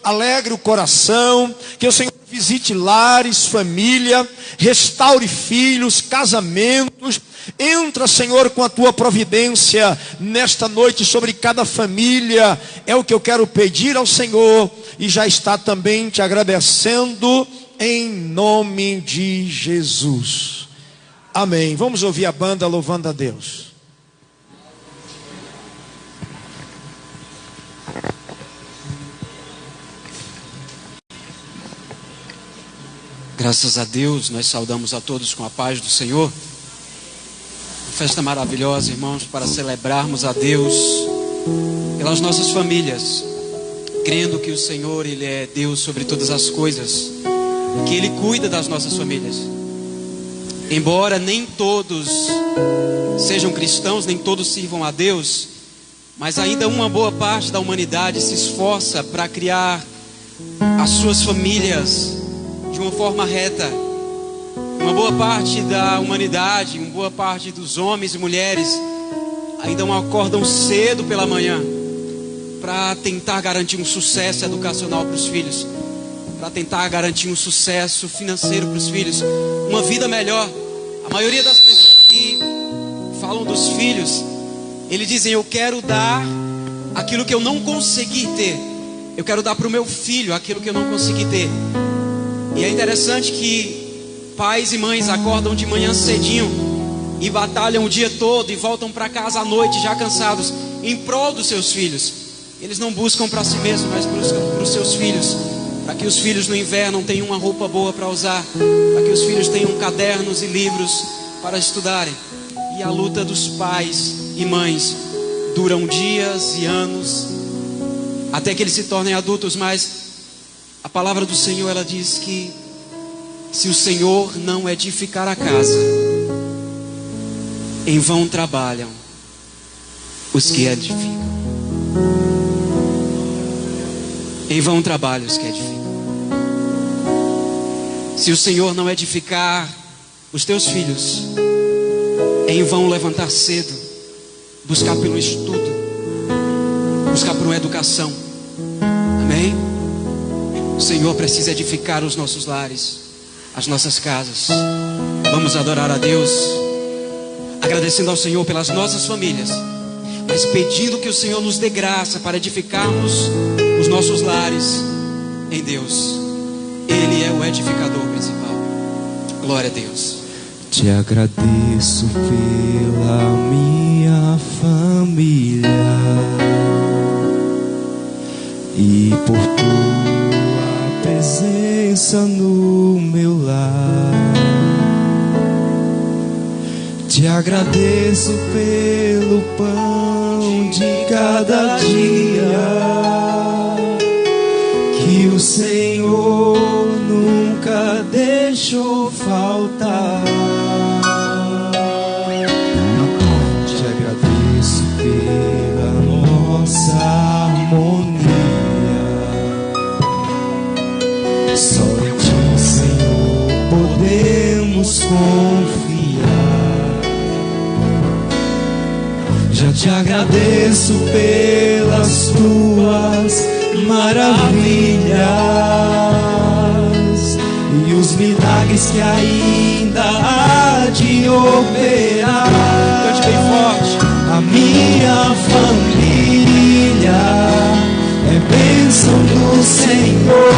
alegre o coração, que o Senhor visite lares, família, restaure filhos, casamentos. Entra, Senhor, com a tua providência nesta noite sobre cada família. É o que eu quero pedir ao Senhor e já está também te agradecendo em nome de Jesus. Amém. Vamos ouvir a banda louvando a Deus. Graças a Deus, nós saudamos a todos com a paz do Senhor. Uma festa maravilhosa, irmãos, para celebrarmos a Deus pelas nossas famílias, crendo que o Senhor, Ele é Deus sobre todas as coisas, que Ele cuida das nossas famílias. Embora nem todos sejam cristãos, nem todos sirvam a Deus, mas ainda uma boa parte da humanidade se esforça para criar as suas famílias de uma forma reta. Uma boa parte da humanidade, uma boa parte dos homens e mulheres ainda acordam cedo pela manhã para tentar garantir um sucesso educacional para os filhos, para tentar garantir um sucesso financeiro para os filhos, uma vida melhor. A maioria das pessoas que falam dos filhos, eles dizem: eu quero dar aquilo que eu não consegui ter, eu quero dar para o meu filho aquilo que eu não consegui ter. E é interessante que pais e mães acordam de manhã cedinho e batalham o dia todo e voltam para casa à noite já cansados em prol dos seus filhos. Eles não buscam para si mesmos, mas buscam para os seus filhos, para que os filhos no inverno tenham uma roupa boa para usar, para que os filhos tenham cadernos e livros para estudarem. E a luta dos pais e mães duram dias e anos até que eles se tornem adultos, mas a palavra do Senhor, ela diz que se o Senhor não edificar a casa, em vão trabalham os que edificam. Em vão trabalham os que edificam. Se o Senhor não edificar os teus filhos, em vão levantar cedo, buscar pelo estudo, buscar por uma educação. Amém? O Senhor precisa edificar os nossos lares, as nossas casas. Vamos adorar a Deus, agradecendo ao Senhor pelas nossas famílias, mas pedindo que o Senhor nos dê graça para edificarmos os nossos lares em Deus. Ele é o edificador principal. Glória a Deus. Te agradeço pela minha família e por tua presença no meu lar. Te agradeço pelo pão de cada dia que o Senhor nunca deixou faltar. Te agradeço pela nossa harmonia. Só em ti, Senhor, podemos confiar. Já te agradeço pelas tuas maravilhas e os milagres que ainda há de operar. Cante bem forte. A minha família é bênção do Senhor.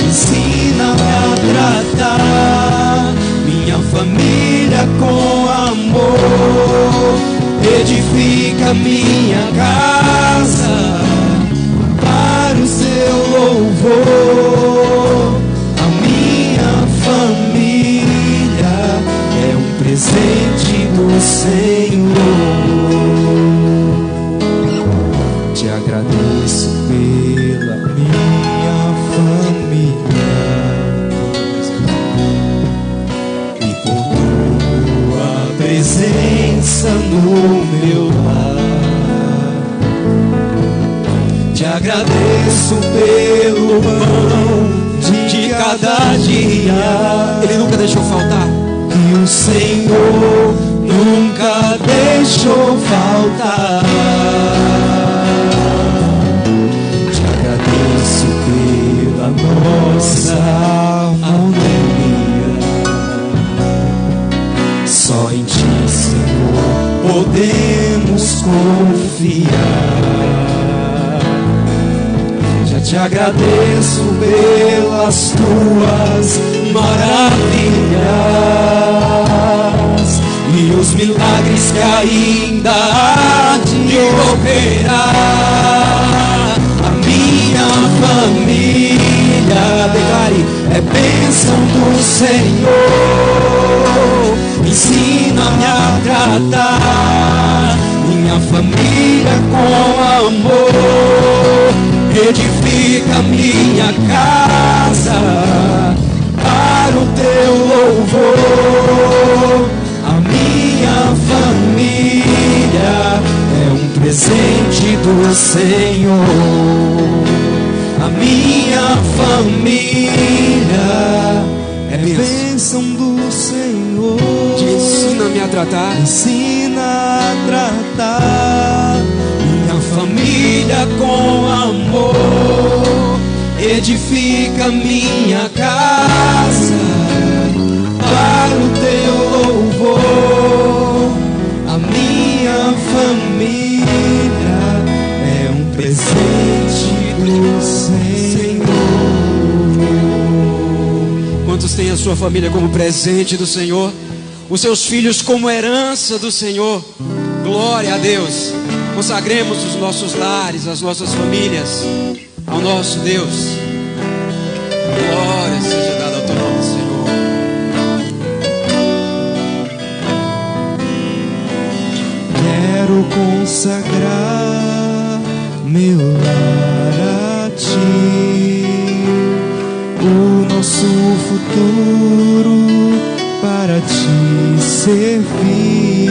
Ensina-me a tratar minha família com amor. Edifica minha casa para o seu louvor. A minha família é um presente do Senhor. Te agradeço pela minha família e por tua presença no meu lar. Te agradeço pelo pão de cada dia. Ele nunca deixou faltar. Que o Senhor nunca deixou faltar. Te te agradeço pelas tuas maravilhas e os milagres que ainda há de operar. A minha família, declare, é bênção do Senhor. Ensina-me a tratar minha família com amor. Edifica minha casa para o teu louvor. A minha família é um presente do Senhor. A minha família é bênção do Senhor. Ensina-me a tratar. Ensina a tratar minha família com amor. Edifica minha casa para o teu louvor. A minha família é um presente do Senhor. Quantos têm a sua família como presente do Senhor? Os seus filhos como herança do Senhor? Glória a Deus. Consagremos os nossos lares, as nossas famílias ao nosso Deus. Glória seja dada ao teu nome, Senhor. Quero consagrar meu lar a ti, o nosso futuro para te servir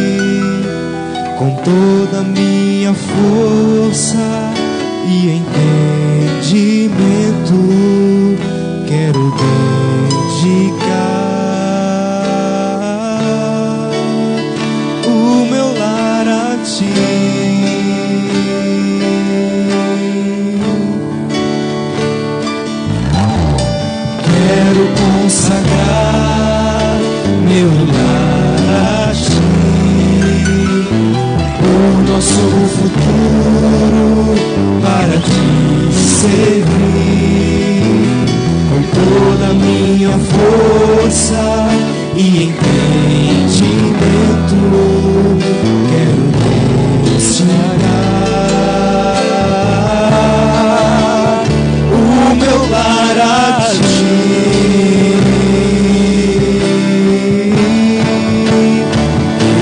com toda a minha força e entendimento. Quero dedicar o meu lar a ti. Quero consagrar meu lar a ti, o nosso futuro para te servir com toda a minha força e entendimento. Quero destinar o meu lar a ti.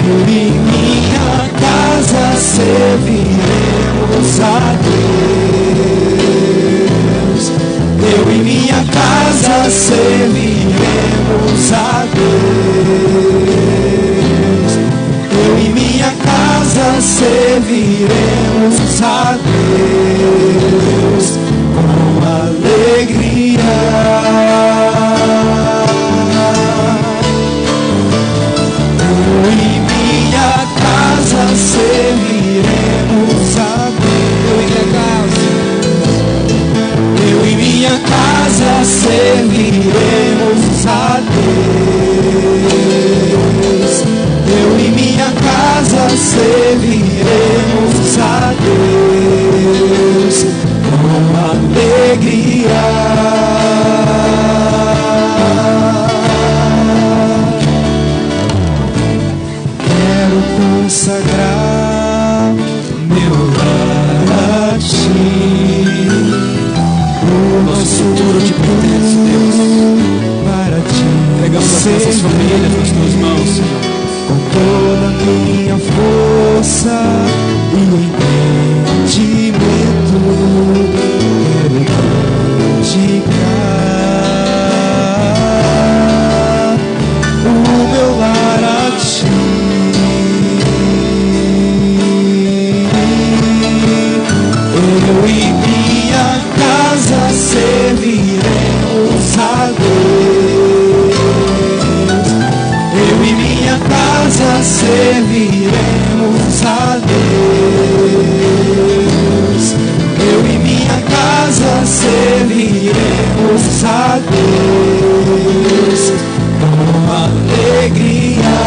Eu e minha casa serviremos a Deus. Eu e minha casa serviremos a Deus. Eu e minha casa serviremos a Deus com alegria. Eu e minha casa serviremos a Deus. Eu e minha casa serviremos a Deus. Eu e minha casa serviremos a Deus com alegria. Quero consagrar meu lar a ti, o nosso futuro te pertence, Deus. Para ti Entregamos as nossas famílias nas tuas mãos, Senhor. com toda a minha força e entendimento. Quero dedicar o meu lar a ti. Eu e minha casa serviremos a Deus. Eu e minha casa serviremos a Deus. Eu e minha casa serviremos a Deus com alegria.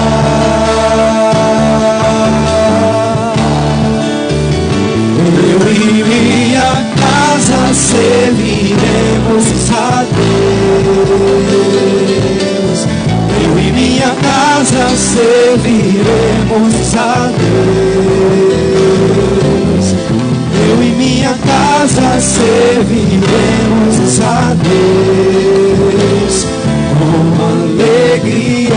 Eu e minha casa serviremos serviremos a Deus. Eu e minha casa serviremos a Deus com alegria.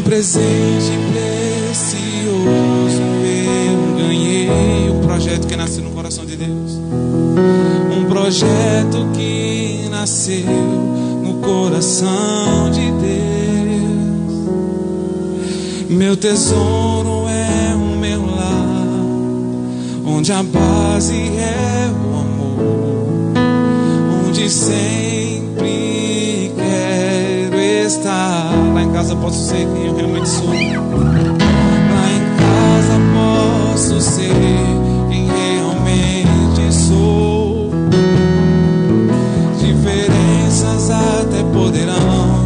Presente precioso eu ganhei, um projeto que nasceu no coração de Deus, um projeto que nasceu no coração de Deus. Meu tesouro é o meu lar, onde a base é o amor, onde sempre quero estar. Lá em casa posso ser quem eu realmente sou. Lá em casa posso ser quem realmente sou. Diferenças até poderão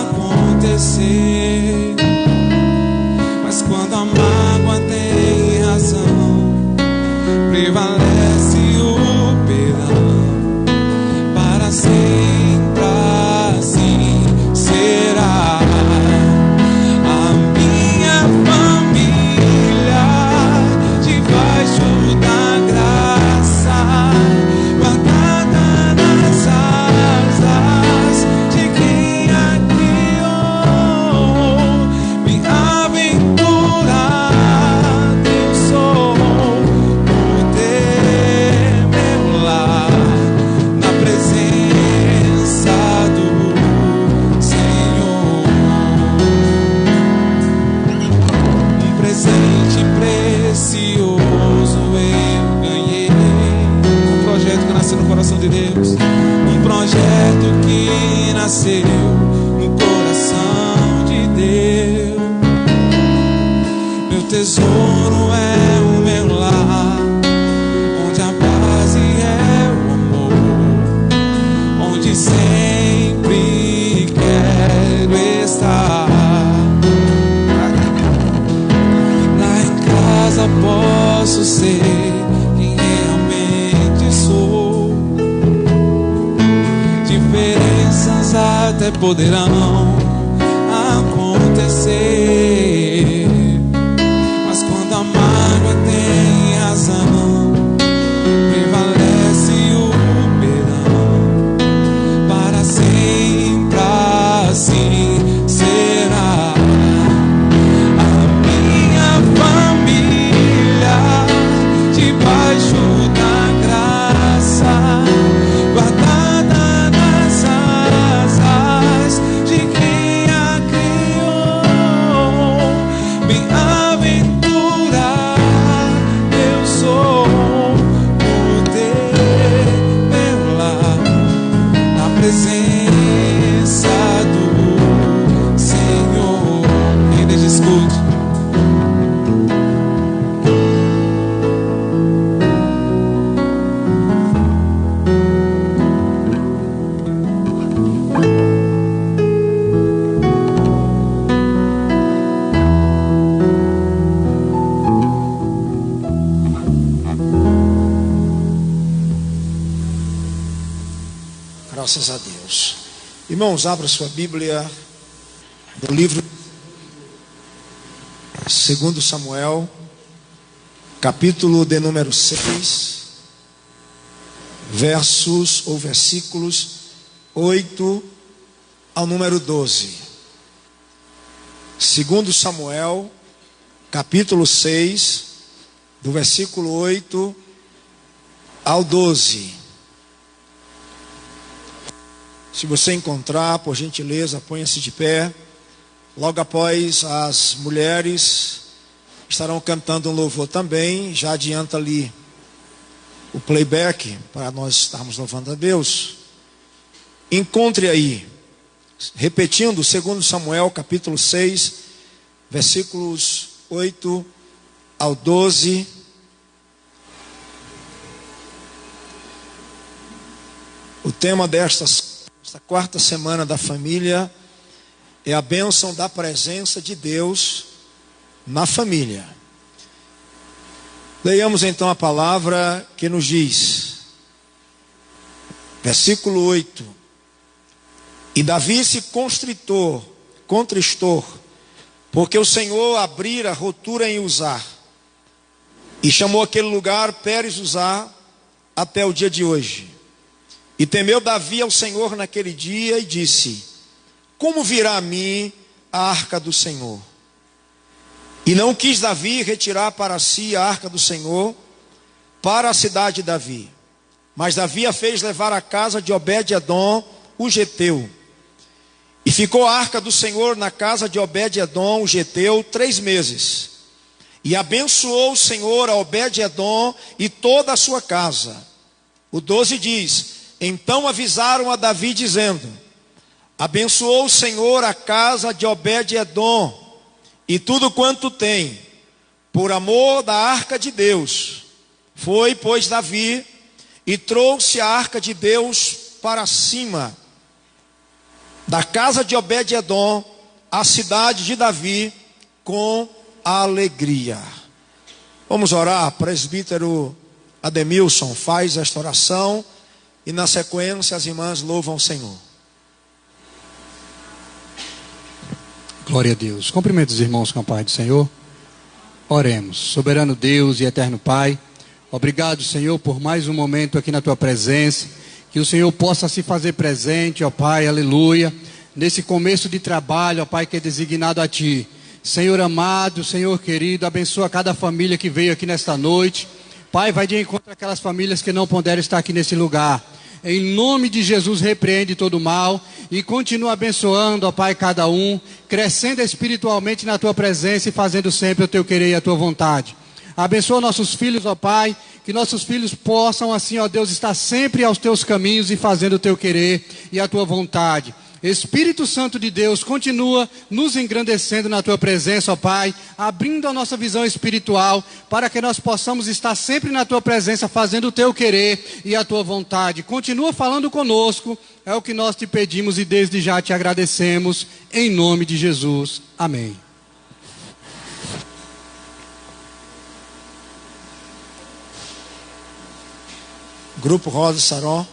acontecer, mas quando a mágoa tem razão, prevalece o perdão. Para sempre assim será. A minha família debaixo da graça, guardada nas asas de quem a criou. Bem-aventurado eu sou por ter meu lar na presença do Senhor. Um presente precioso eu ganhei, um projeto que nasceu no coração de Deus, um projeto que nasceu no coração de Deus. Meu tesouro é o meu lar, onde a base é o amor, onde sempre quero estar. Lá em casa posso ser quem realmente sou. Diferenças até poderão acontecer, mas quando a mágoa tem razão, prevalece o perdão. Para sempre assim será. A minha família debaixo da graça, guardada nas asas de quem a criou. Bem-aventurado eu sou por ter meu lar na presença do Senhor. Quem deixa escute. Graças a Deus. Irmãos, abra sua Bíblia no livro 2 Samuel, capítulo de número 6, versículos 8 ao número 12. 2 Samuel, capítulo 6, do versículo 8 ao 12. Se você encontrar, por gentileza, ponha-se de pé. Logo após, as mulheres estarão cantando um louvor também. Já adianta ali o playback para nós estarmos louvando a Deus. Encontre aí, repetindo, 2 Samuel capítulo 6, versículos 8 ao 12. O tema desta quarta semana da família é a bênção da presença de Deus na família. Leiamos então a palavra que nos diz, versículo 8: E Davi se contristou, porque o Senhor abrira rotura em Uzá, e chamou aquele lugar Pérez Uzá até o dia de hoje. E temeu Davi ao Senhor naquele dia e disse: Como virá a mim a arca do Senhor? E não quis Davi retirar para si a arca do Senhor para a cidade de Davi. Mas Davi a fez levar à casa de Obed-edom, o geteu. E ficou a arca do Senhor na casa de Obed-edom, o geteu, 3 meses. E abençoou o Senhor a Obed-edom e toda a sua casa. O 12 diz: Então avisaram a Davi dizendo: Abençoou o Senhor a casa de Obed-edom e tudo quanto tem, por amor da arca de Deus. Foi, pois, Davi e trouxe a arca de Deus para cima da casa de Obed-edom, a cidade de Davi, com alegria. Vamos orar. Presbítero Ademilson faz esta oração e na sequência as irmãs louvam o Senhor. Glória a Deus. Cumprimento os irmãos com a paz do Senhor. Oremos. Soberano Deus e eterno Pai, obrigado, Senhor, por mais um momento aqui na Tua presença. Que o Senhor possa se fazer presente, ó Pai, aleluia, nesse começo de trabalho, ó Pai, que é designado a Ti. Senhor amado, Senhor querido, abençoa cada família que veio aqui nesta noite. Pai, vai de encontro àquelas famílias que não puderam estar aqui nesse lugar. Em nome de Jesus, repreende todo o mal e continua abençoando, ó Pai, cada um, crescendo espiritualmente na Tua presença e fazendo sempre o Teu querer e a Tua vontade. Abençoa nossos filhos, ó Pai, que nossos filhos possam assim, ó Deus, estar sempre aos Teus caminhos e fazendo o Teu querer e a Tua vontade. Espírito Santo de Deus, continua nos engrandecendo na Tua presença, ó Pai, abrindo a nossa visão espiritual, para que nós possamos estar sempre na Tua presença, fazendo o Teu querer e a Tua vontade. Continua falando conosco, é o que nós Te pedimos e desde já Te agradecemos, em nome de Jesus. Amém. Grupo Rosa Saron.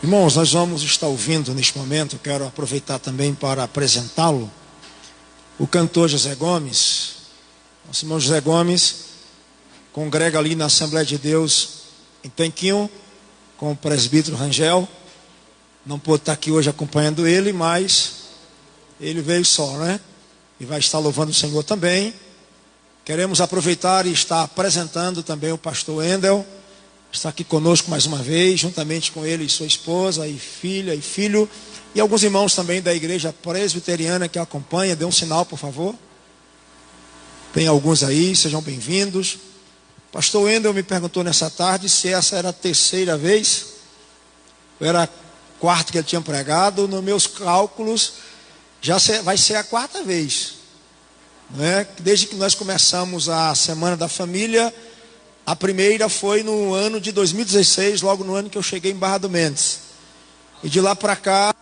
Irmãos, nós vamos estar ouvindo neste momento, eu quero aproveitar também para apresentá-lo, o cantor José Gomes. Nosso irmão José Gomes congrega ali na Assembleia de Deus em Tanquinho, com o presbítero Rangel. Não pôde estar aqui hoje acompanhando ele, mas ele veio só, né? E vai estar louvando o Senhor também. Queremos aproveitar e estar apresentando também o pastor Wendel. Está aqui conosco mais uma vez, juntamente com ele e sua esposa, e filha e filho, e alguns irmãos também da igreja presbiteriana que acompanha. Dê um sinal, por favor. Tem alguns aí, sejam bem-vindos. Pastor Wendel me perguntou nessa tarde se essa era a terceira vez, ou era a quarta que ele tinha pregado. Nos meus cálculos, já vai ser a quarta vez, não é? Desde que nós começamos a Semana da Família. A primeira foi no ano de 2016, logo no ano que eu cheguei em Barra do Mendes. E de lá para cá,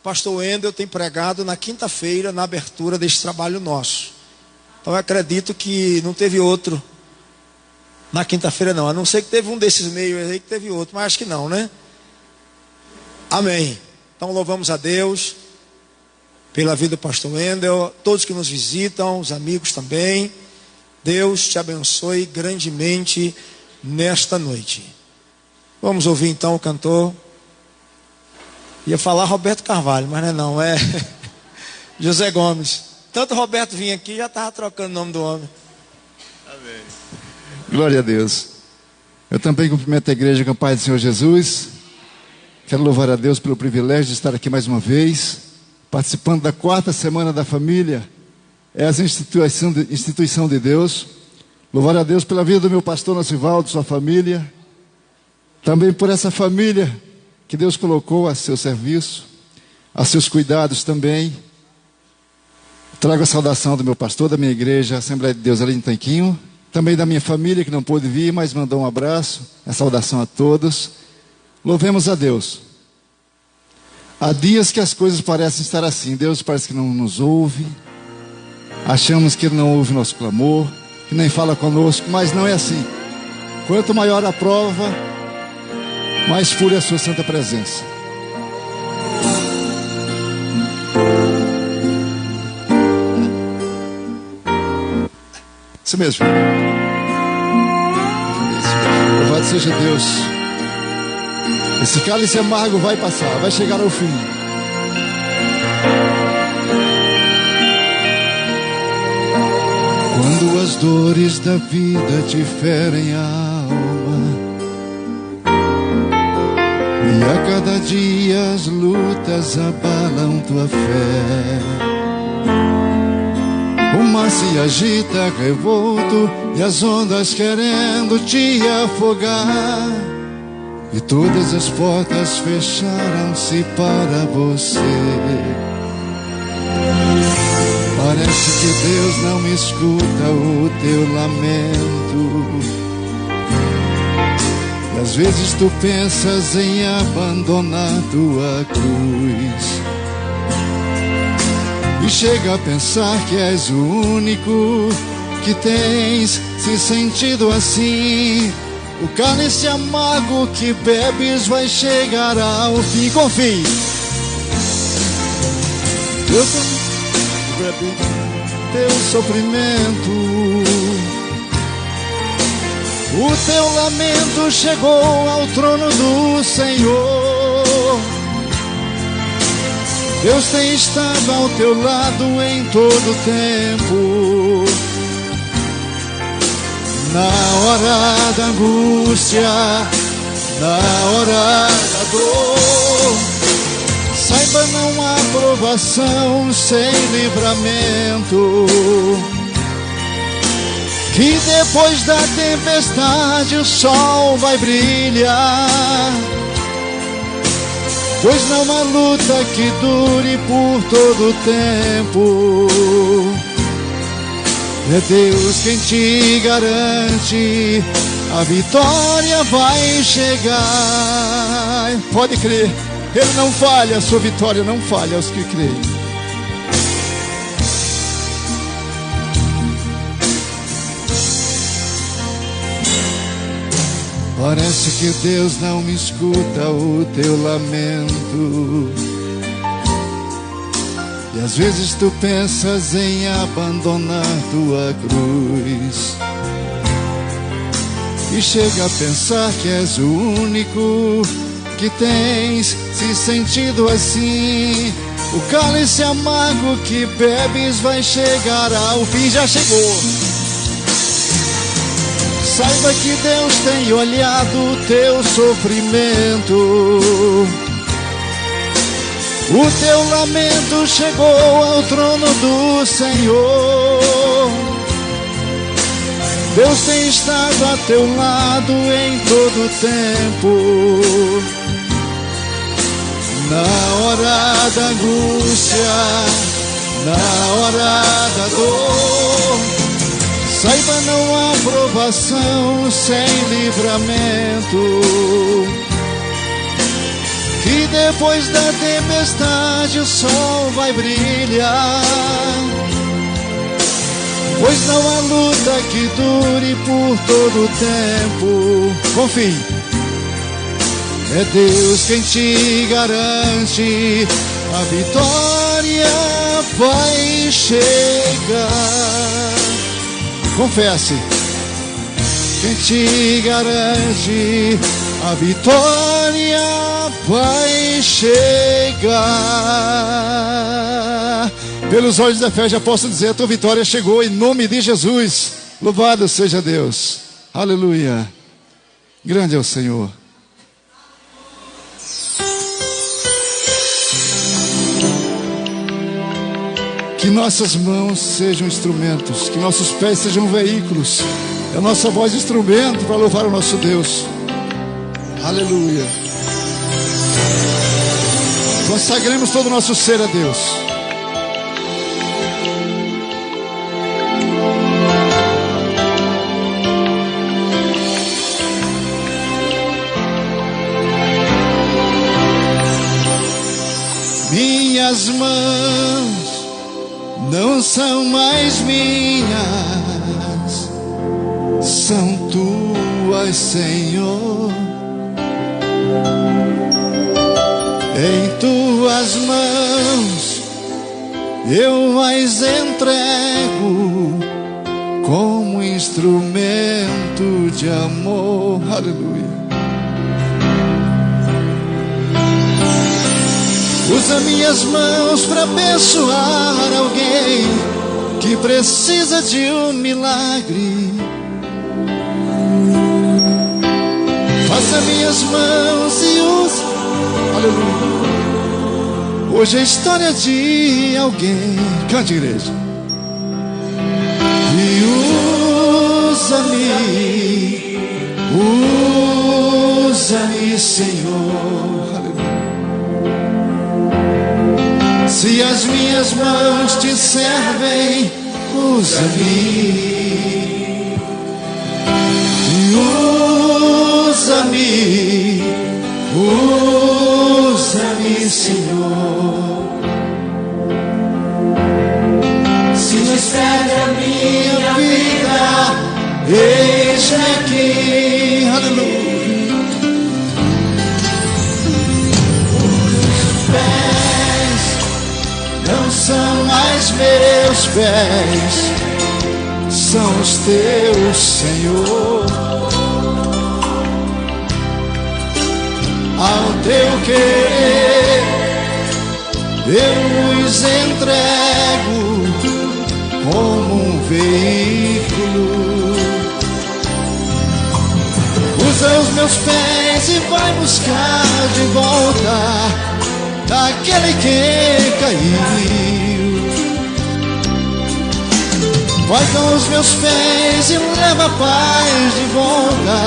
pastor Wendel tem pregado na quinta-feira, na abertura deste trabalho nosso. Então eu acredito que não teve outro na quinta-feira não. A não ser que teve um desses meios aí que teve outro, mas acho que não, né? Amém. Então louvamos a Deus pela vida do pastor Wendel, todos que nos visitam, os amigos também. Deus te abençoe grandemente nesta noite. Vamos ouvir então o cantor. Ia falar Roberto Carvalho, mas não é José Gomes. Tanto Roberto vinha aqui, já estava trocando o nome do homem. Amém. Glória a Deus. Eu também cumprimento a igreja com a paz do Senhor Jesus. Quero louvar a Deus pelo privilégio de estar aqui mais uma vez, participando da quarta Semana da Família. É essa instituição de Deus. Louvar a Deus pela vida do meu pastor Nocivaldo, sua família. Também por essa família que Deus colocou a seu serviço, a seus cuidados também. Trago a saudação do meu pastor, da minha igreja, Assembleia de Deus ali em Tanquinho. Também da minha família que não pôde vir, mas mandou um abraço. A saudação a todos. Louvemos a Deus. Há dias que as coisas parecem estar assim. Deus parece que não nos ouve. Achamos que Ele não ouve nosso clamor, que nem fala conosco, mas não é assim. Quanto maior a prova, mais pura é a sua santa presença. Isso mesmo. Louvado seja Deus. Esse cálice amargo vai passar, vai chegar ao fim. Quando as dores da vida te ferem a alma, e a cada dia as lutas abalam tua fé, o mar se agita revolto e as ondas querendo te afogar, e todas as portas fecharam-se para você. Parece que Deus não escuta o teu lamento, e às vezes tu pensas em abandonar tua cruz, e chega a pensar que és o único que tens se sentido assim. O cálice amargo que bebes vai chegar ao fim. Confie. Eu bebo teu sofrimento. O teu lamento chegou ao trono do Senhor. Deus tem estado ao teu lado em todo tempo. Na hora da angústia, na hora da dor, saiba, não há provação sem livramento, que depois da tempestade o sol vai brilhar, pois não há luta que dure por todo o tempo. É Deus quem te garante, a vitória vai chegar. Pode crer, Ele não falha, a sua vitória não falha aos que creem. Parece que Deus não escuta o teu lamento. E às vezes tu pensas em abandonar tua cruz. E chega a pensar que és o único que tens se sentido assim. O cálice amargo que bebes vai chegar ao fim. Já chegou. Saiba que Deus tem olhado o teu sofrimento. O teu lamento chegou ao trono do Senhor. Deus tem estado a teu lado em todo o tempo. Na hora da angústia, na hora da dor, saiba, não há provação sem livramento. Que depois da tempestade o sol vai brilhar. Pois não há luta que dure por todo o tempo. Confie, é Deus quem te garante. A vitória vai chegar. Confesse, quem te garante. A vitória vai chegar. Pelos olhos da fé já posso dizer: a tua vitória chegou em nome de Jesus. Louvado seja Deus. Aleluia. Grande é o Senhor. Que nossas mãos sejam instrumentos, que nossos pés sejam veículos, a nossa voz instrumento para louvar o nosso Deus. Aleluia. Consagremos todo o nosso ser a Deus. Minhas mãos não são mais minhas, são tuas, Senhor. Em tuas mãos eu as entrego como instrumento de amor. Aleluia. Usa minhas mãos para abençoar alguém que precisa de um milagre. Faça minhas mãos e use. Aleluia. Hoje é a história de alguém. Cante, igreja. E usa-me, Senhor. Aleluia. Se as minhas mãos te servem, usa-me. E usa-me. Usa-me, Senhor. Se não espere a minha vida, eis-me aqui. Aleluia. Os pés não são mais meus pés, são os teus, Senhor. Ao teu querer eu os entrego como um veículo. Usa os meus pés e vai buscar de volta daquele que caiu. Vai com os meus pés e leva a paz de volta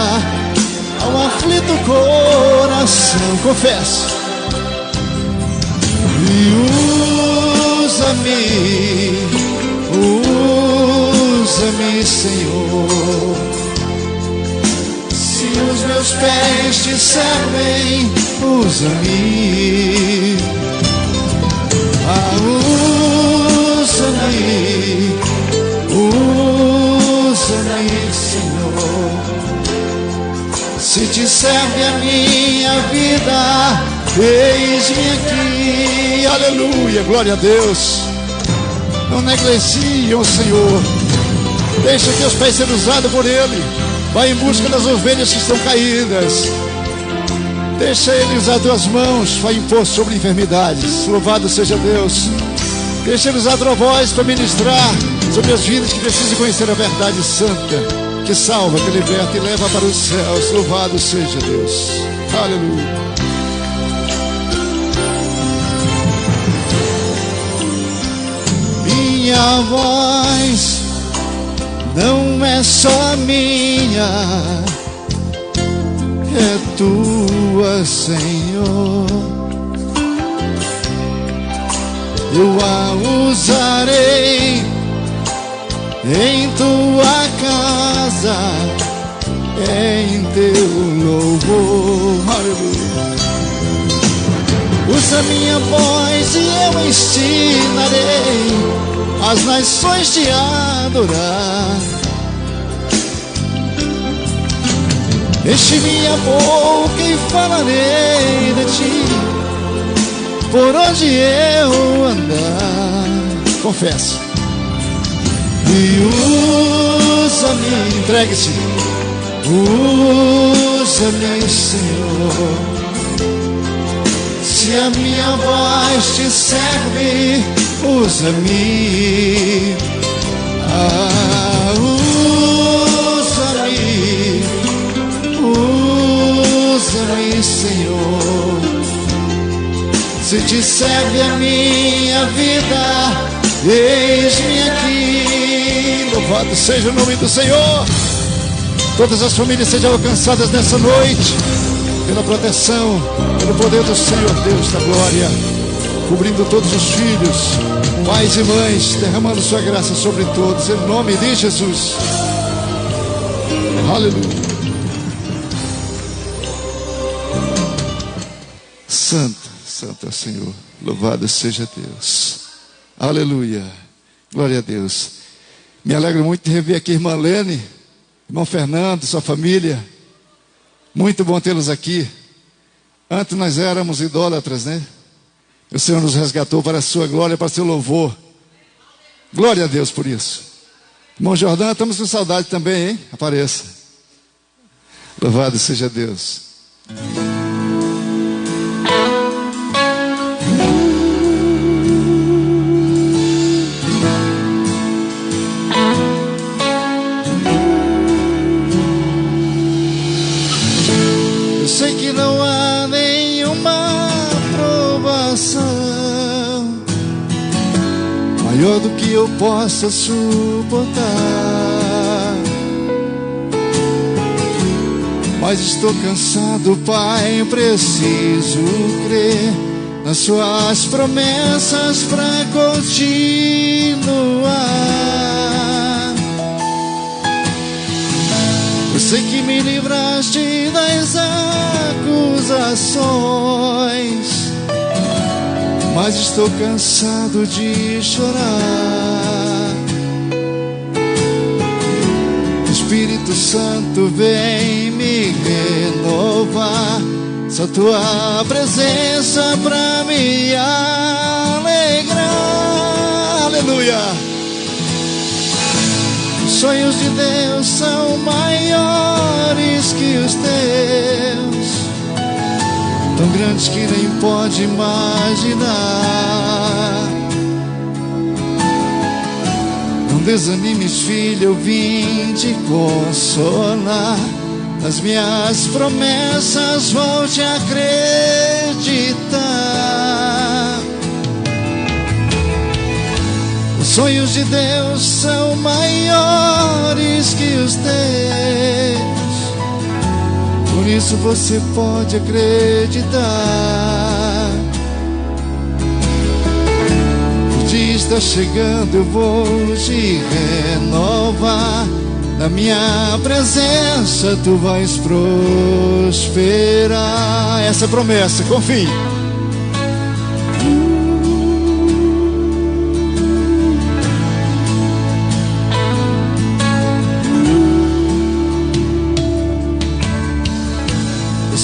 ao aflito coração. Confesso. E usa-me, usa-me, Senhor. Se os meus pés te servem, usa-me. Usa-me, usa-me, Senhor. Se te serve a minha vida, eis-me aqui. Aleluia, glória a Deus. Não negligencie o Senhor. Deixa teus pés ser usados por Ele. Vai em busca das ovelhas que estão caídas. Deixa Ele usar tuas mãos. Vai impor sobre enfermidades. Louvado seja Deus. Deixa Ele usar tua voz para ministrar sobre as vidas que precisam conhecer a verdade santa, que salva, que liberta e leva para os céus. Louvado seja Deus. Aleluia. Minha voz não é só minha, é tua, Senhor. Eu a usarei em tua casa, em teu louvor. Aleluia. Usa minha voz e eu ensinarei as nações te adorar. Enche minha boca e falarei de ti, por onde eu andar. Confesso. E usa-me, entregue-se. Usa-me, Senhor. Se a minha voz te serve, usa-me. Usa-me. Usa-me, Senhor. Se te serve a minha vida, eis-me aqui. Louvado seja o nome do Senhor. Todas as famílias sejam alcançadas nessa noite pela proteção, pelo poder do Senhor Deus da glória, cobrindo todos os filhos, pais e mães, derramando sua graça sobre todos, em nome de Jesus. Aleluia. Santo, santo é o Senhor. Louvado seja Deus. Aleluia. Glória a Deus. Me alegro muito de rever aqui a irmã Lene, irmão Fernando, sua família. Muito bom tê-los aqui. Antes nós éramos idólatras, né? O Senhor nos resgatou para a sua glória, para o seu louvor. Glória a Deus por isso. Irmão Jordão, estamos com saudade também, hein? Apareça. Louvado seja Deus. Eu sei que não há nenhuma provação maior do que eu possa suportar, mas estou cansado, Pai, preciso crer nas suas promessas para continuar. Eu sei que me livraste das acusações, mas estou cansado de chorar. O Espírito Santo vem me renovar, só tua presença pra me alegrar. Aleluia. Os sonhos de Deus são maiores que os teus, tão grandes que nem pode imaginar. Não desanimes, filho, eu vim te consolar. Nas minhas promessas volte a acreditar. Os sonhos de Deus são maiores que os teus, por isso você pode acreditar. O dia está chegando, eu vou te renovar. Na minha presença tu vais prosperar. Essa promessa, confie.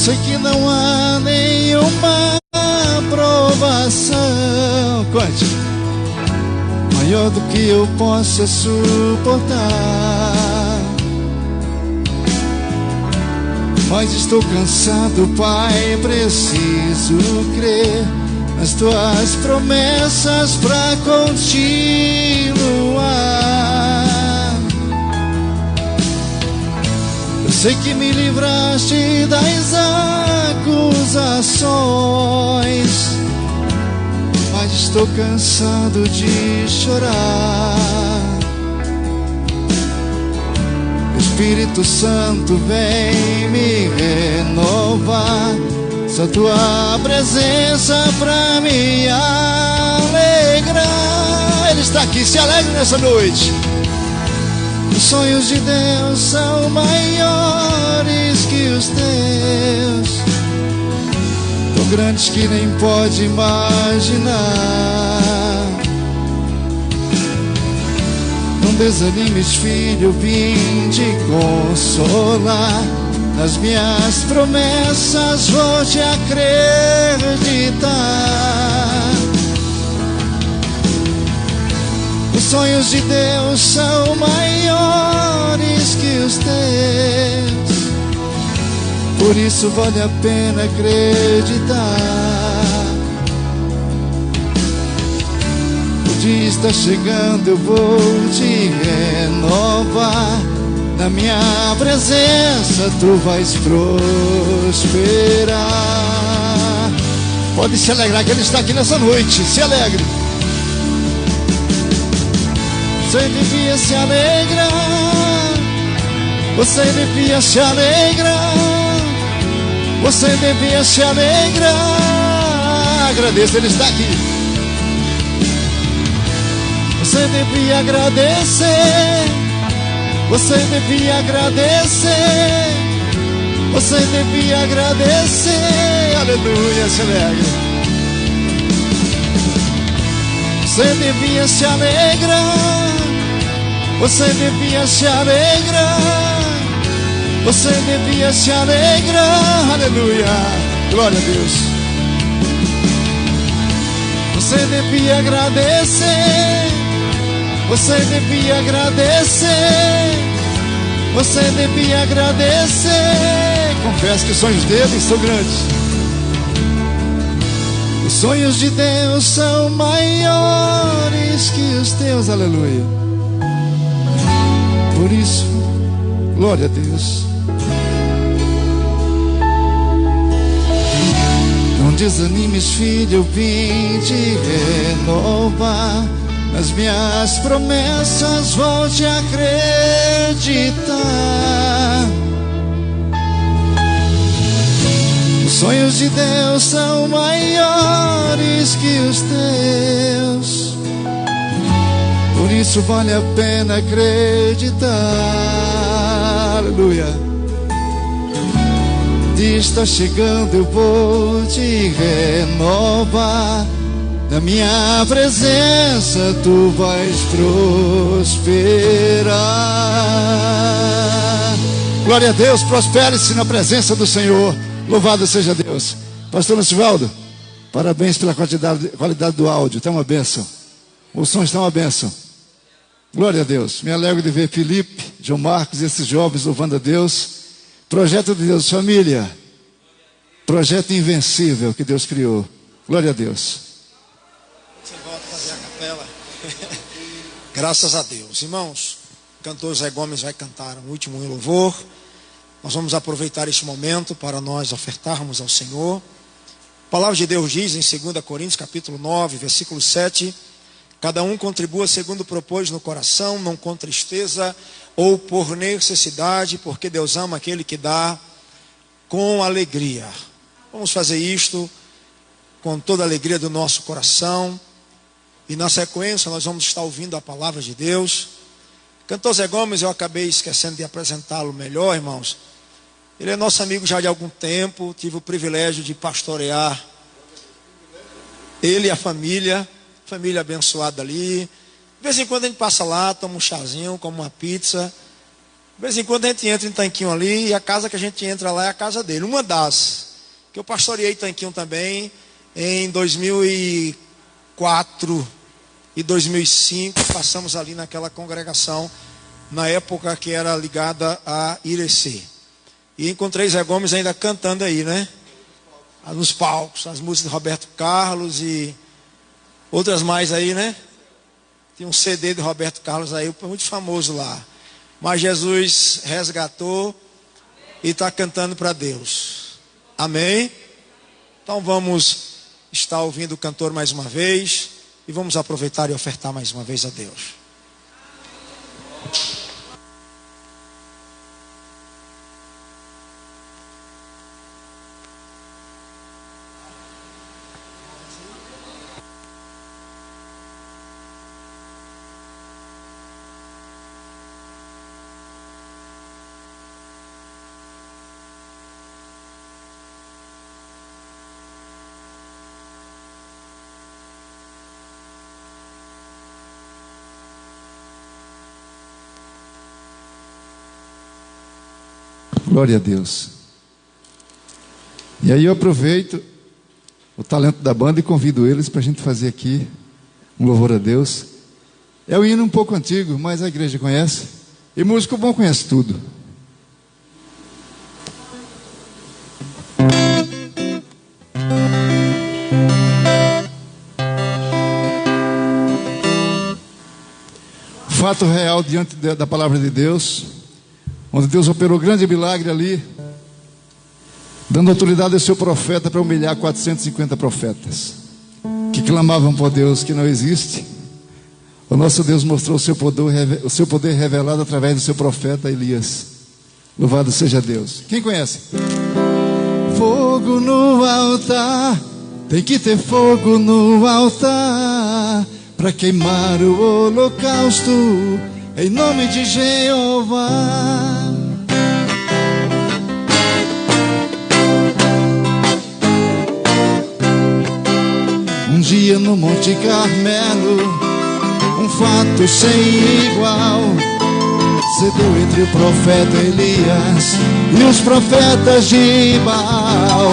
sei que não há nenhuma provação, cante, maior do que eu possa suportar. Mas estou cansado, Pai, preciso crer nas tuas promessas pra continuar. Eu sei que me livraste das acusações, mas estou cansado de chorar. Espírito Santo, vem me renovar. Só tua presença pra me alegrar. Ele está aqui, se alegre nessa noite. Os sonhos de Deus são maiores que os teus, tão grandes que nem pode imaginar. Não desanimes, filho, vim te consolar. Nas minhas promessas vou te acreditar. Os sonhos de Deus são maiores que os teus, por isso vale a pena acreditar. O dia está chegando, eu vou te renovar. Na minha presença tu vais prosperar. Pode se alegrar que Ele está aqui nessa noite. Se alegre. Você devia se alegrar. Você devia se alegrar. Você devia se alegrar. Agradeça, Ele está aqui. Você devia agradecer. Você devia agradecer. Você devia agradecer. Aleluia, se alegre. Você devia se alegrar. Você devia se alegrar. Você devia se alegrar. Aleluia, glória a Deus. Você devia agradecer. Você devia agradecer. Você devia agradecer. Confesso que os sonhos dele são grandes. Os sonhos de Deus são maiores que os teus. Aleluia. Por isso, glória a Deus. Não desanimes, filho, eu vim te renovar. Nas minhas promessas vou te acreditar. Os sonhos de Deus são maiores que os teus, por isso vale a pena acreditar. Aleluia. O dia está chegando, eu vou te renovar. Na minha presença tu vais prosperar. Glória a Deus, prospere-se na presença do Senhor. Louvado seja Deus. Pastor Lucivaldo, parabéns pela qualidade do áudio. Está uma bênção. O som está uma bênção. Glória a Deus. Me alegro de ver Felipe, João Marcos e esses jovens louvando a Deus. Projeto de Deus, família. Projeto invencível que Deus criou. Glória a Deus. Você volta a fazer a capela. Graças a Deus. Irmãos, o cantor Zé Gomes vai cantar um último louvor. Nós vamos aproveitar este momento para nós ofertarmos ao Senhor. A palavra de Deus diz em 2 Coríntios capítulo 9, versículo 7: cada um contribua segundo propôs no coração, não com tristeza ou por necessidade, porque Deus ama aquele que dá com alegria. Vamos fazer isto com toda a alegria do nosso coração. E na sequência nós vamos estar ouvindo a palavra de Deus. Cantor Zé Gomes, eu acabei esquecendo de apresentá-lo melhor, irmãos. Ele é nosso amigo já de algum tempo. Tive o privilégio de pastorear ele e a família abençoada ali. De vez em quando a gente passa lá, toma um chazinho, come uma pizza. De vez em quando a gente entra em Tanquinho ali, e a casa que a gente entra lá é a casa dele. Uma das, que eu pastoreei Tanquinho também, em 2004 e 2005, passamos ali naquela congregação, na época que era ligada a Irecê. E encontrei Zé Gomes ainda cantando aí, né? Nos palcos, as músicas de Roberto Carlos e outras mais aí, né? Tinha um CD de Roberto Carlos aí, muito famoso lá. Mas Jesus resgatou e está cantando para Deus. Amém? Então vamos estar ouvindo o cantor mais uma vez e vamos aproveitar e ofertar mais uma vez a Deus. Glória a Deus. E aí eu aproveito o talento da banda e convido eles para a gente fazer aqui um louvor a Deus. É um hino um pouco antigo, mas a igreja conhece. E músico bom conhece tudo. Fato real diante da palavra de Deus, onde Deus operou grande milagre ali, dando autoridade ao seu profeta para humilhar 450 profetas que clamavam por Deus que não existe. O nosso Deus mostrou o seu poder revelado através do seu profeta Elias. Louvado seja Deus. Quem conhece? Fogo no altar, tem que ter fogo no altar para queimar o holocausto em nome de Jeová. Um dia no Monte Carmelo, um fato sem igual se deu entre o profeta Elias e os profetas de Baal.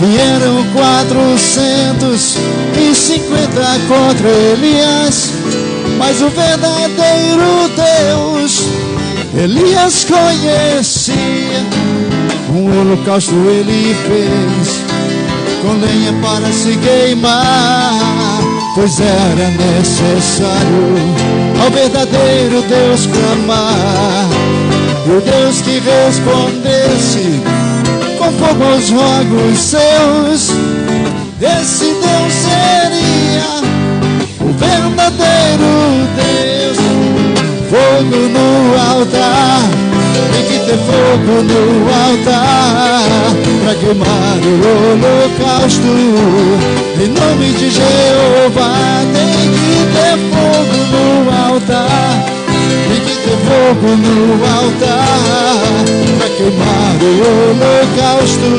Vieram 450 contra Elias, mas o verdadeiro Deus Elias conhecia. Um holocausto ele fez com lenha para se queimar, pois era necessário ao verdadeiro Deus clamar. E o Deus que respondesse com fogo aos rogos seus, esse Deus seria o verdadeiro Deus. Fogo no altar, tem que ter fogo no altar para queimar o holocausto em nome de Jeová. Tem que ter fogo no altar, tem que ter fogo no altar para queimar o holocausto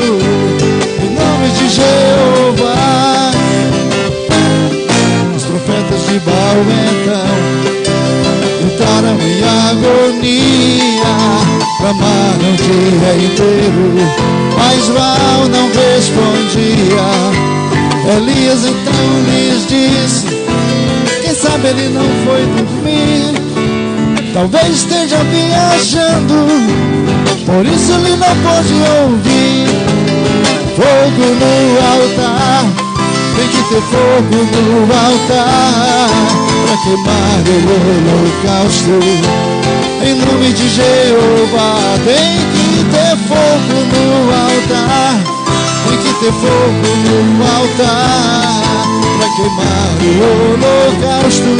em nome de Jeová. Os profetas de Baal então gritaram em agonia, clamaram o dia inteiro, mas Baal não respondia. Elias então lhes disse: quem sabe ele não foi dormir, talvez esteja viajando, por isso ele não pode ouvir. Fogo no altar, tem que ter fogo no altar para queimar o holocausto em nome de Jeová. Tem que ter fogo no altar, tem que ter fogo no altar para queimar o holocausto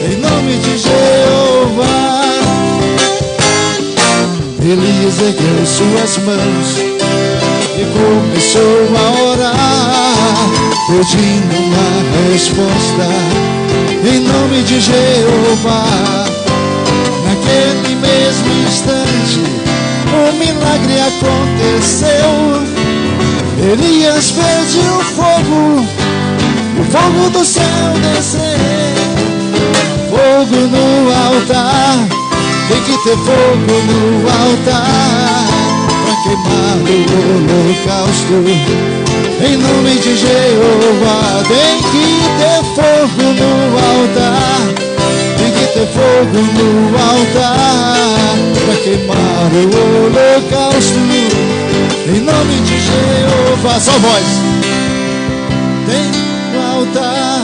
em nome de Jeová. Elias ergueu suas mãos e começou a orar, pedindo uma resposta em nome de Jeová. Naquele mesmo instante o milagre aconteceu. Elias pediu fogo, o fogo do céu descer. Fogo no altar, tem que ter fogo no altar para queimar o holocausto. Em nome de Jeová, tem que ter fogo no altar, tem que ter fogo no altar para queimar o holocausto. Em nome de Jeová, só voz. Tem no altar,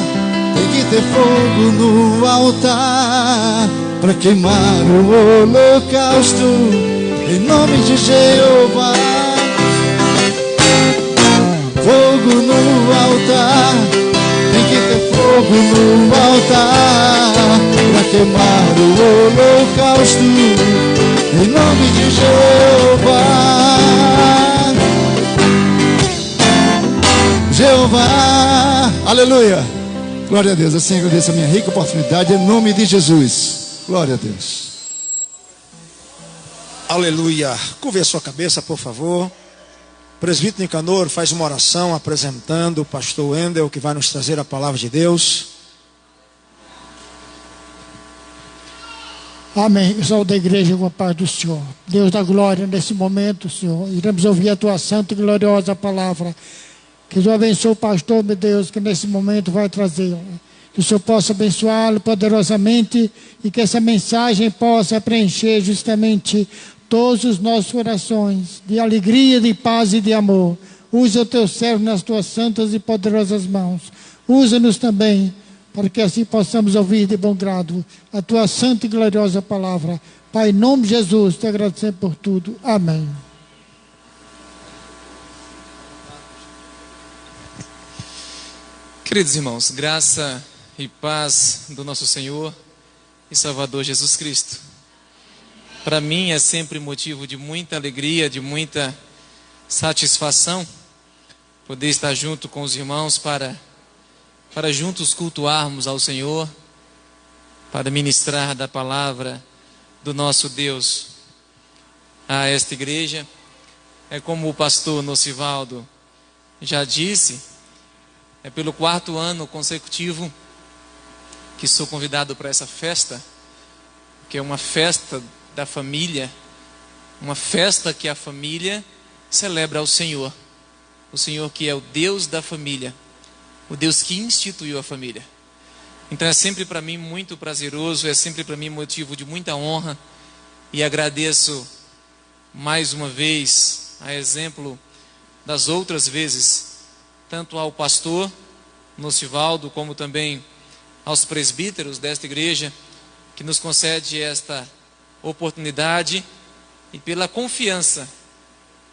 tem que ter fogo no altar para queimar o holocausto. Em nome de Jeová. Fogo no altar, tem que ter fogo no altar para queimar o holocausto. Em nome de Jeová. Jeová, aleluia. Glória a Deus. Assim agradeço a minha rica oportunidade em nome de Jesus. Glória a Deus. Aleluia. Curve a sua cabeça, por favor. Presbítero Nicanor faz uma oração apresentando o pastor Wendel, que vai nos trazer a palavra de Deus. Amém. Eu sou da igreja com a paz do Senhor. Deus da glória, nesse momento, Senhor, iremos ouvir a tua santa e gloriosa palavra. Que o Senhor abençoe o pastor, meu Deus, que nesse momento vai trazê-lo. Que o Senhor possa abençoá-lo poderosamente e que essa mensagem possa preencher justamente todos os nossos corações, de alegria, de paz e de amor. Usa o teu servo nas tuas santas e poderosas mãos. Usa-nos também, para que assim possamos ouvir de bom grado a tua santa e gloriosa palavra. Pai, em nome de Jesus, te agradecemos por tudo. Amém. Queridos irmãos, graça e paz do nosso Senhor e Salvador Jesus Cristo. Para mim é sempre motivo de muita alegria, de muita satisfação poder estar junto com os irmãos para juntos cultuarmos ao Senhor, para ministrar da palavra do nosso Deus a esta igreja. É como o pastor Nocivaldo já disse, é pelo 4º ano consecutivo que sou convidado para essa festa, que é uma festa da família, uma festa que a família celebra ao Senhor, o Senhor que é o Deus da família, o Deus que instituiu a família. Então é sempre para mim muito prazeroso, é sempre para mim motivo de muita honra, e agradeço mais uma vez, a exemplo das outras vezes, tanto ao pastor Nocivaldo, como também aos presbíteros desta igreja, que nos concede esta oportunidade e pela confiança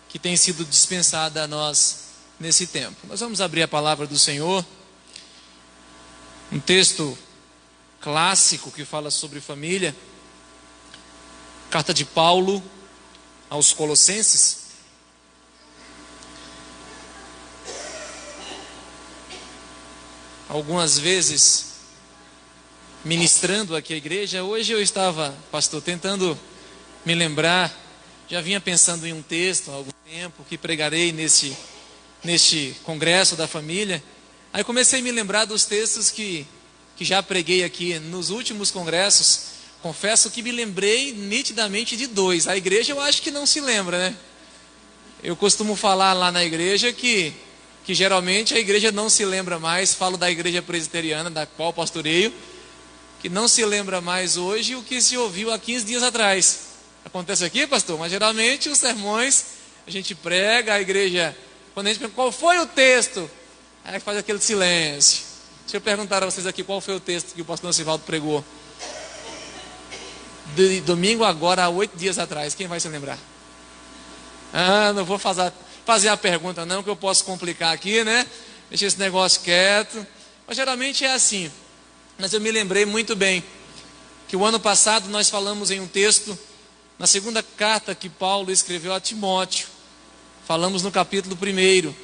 que tem sido dispensada a nós nesse tempo. Nós vamos abrir a palavra do Senhor, um texto clássico que fala sobre família, carta de Paulo aos Colossenses. Algumas vezes ministrando aqui a igreja, hoje eu estava, pastor, tentando me lembrar, já vinha pensando em um texto há algum tempo que pregarei neste congresso da família. Aí comecei a me lembrar dos textos que já preguei aqui nos últimos congressos. Confesso que me lembrei nitidamente de 2. A igreja eu acho que não se lembra, né? Eu costumo falar lá na igreja que geralmente a igreja não se lembra mais. Falo da igreja presbiteriana, da qual pastoreio, que não se lembra mais hoje o que se ouviu há 15 dias atrás. Acontece aqui, pastor? Mas geralmente os sermões, a gente prega, a igreja, quando a gente pergunta qual foi o texto, aí faz aquele silêncio. Deixa eu perguntar a vocês aqui, qual foi o texto que o pastor Nocivaldo pregou de domingo agora, há 8 dias atrás? Quem vai se lembrar? Não vou fazer a pergunta não, que eu posso complicar aqui, né? Deixa esse negócio quieto. Mas geralmente é assim. Mas eu me lembrei muito bem que o ano passado nós falamos em um texto, na 2ª carta que Paulo escreveu a Timóteo. Falamos no capítulo 1.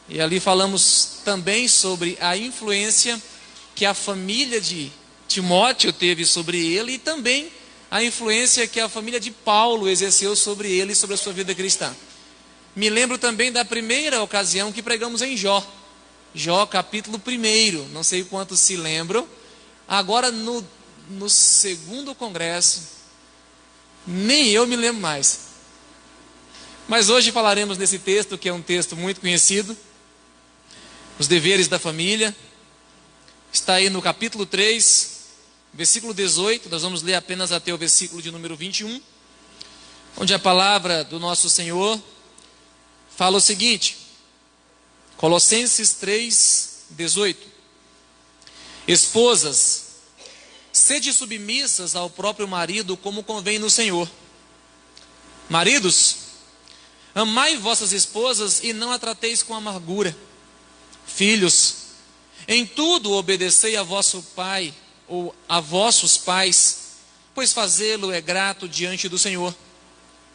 E ali falamos também sobre a influência que a família de Timóteo teve sobre ele e também a influência que a família de Paulo exerceu sobre ele e sobre a sua vida cristã. Me lembro também da primeira ocasião que pregamos em Jó. Jó, capítulo 1, não sei quantos se lembram. Agora no 2º congresso, Nem eu me lembro mais. Mas hoje falaremos nesse texto, que é um texto muito conhecido, os deveres da família. Está aí no capítulo 3, versículo 18, nós vamos ler apenas até o versículo de número 21, onde a palavra do nosso Senhor fala o seguinte, Colossenses 3, 18. Esposas, sede submissas ao próprio marido, como convém no Senhor. Maridos, amai vossas esposas e não a trateis com amargura. Filhos, em tudo obedecei a vosso pai ou a vossos pais, pois fazê-lo é grato diante do Senhor.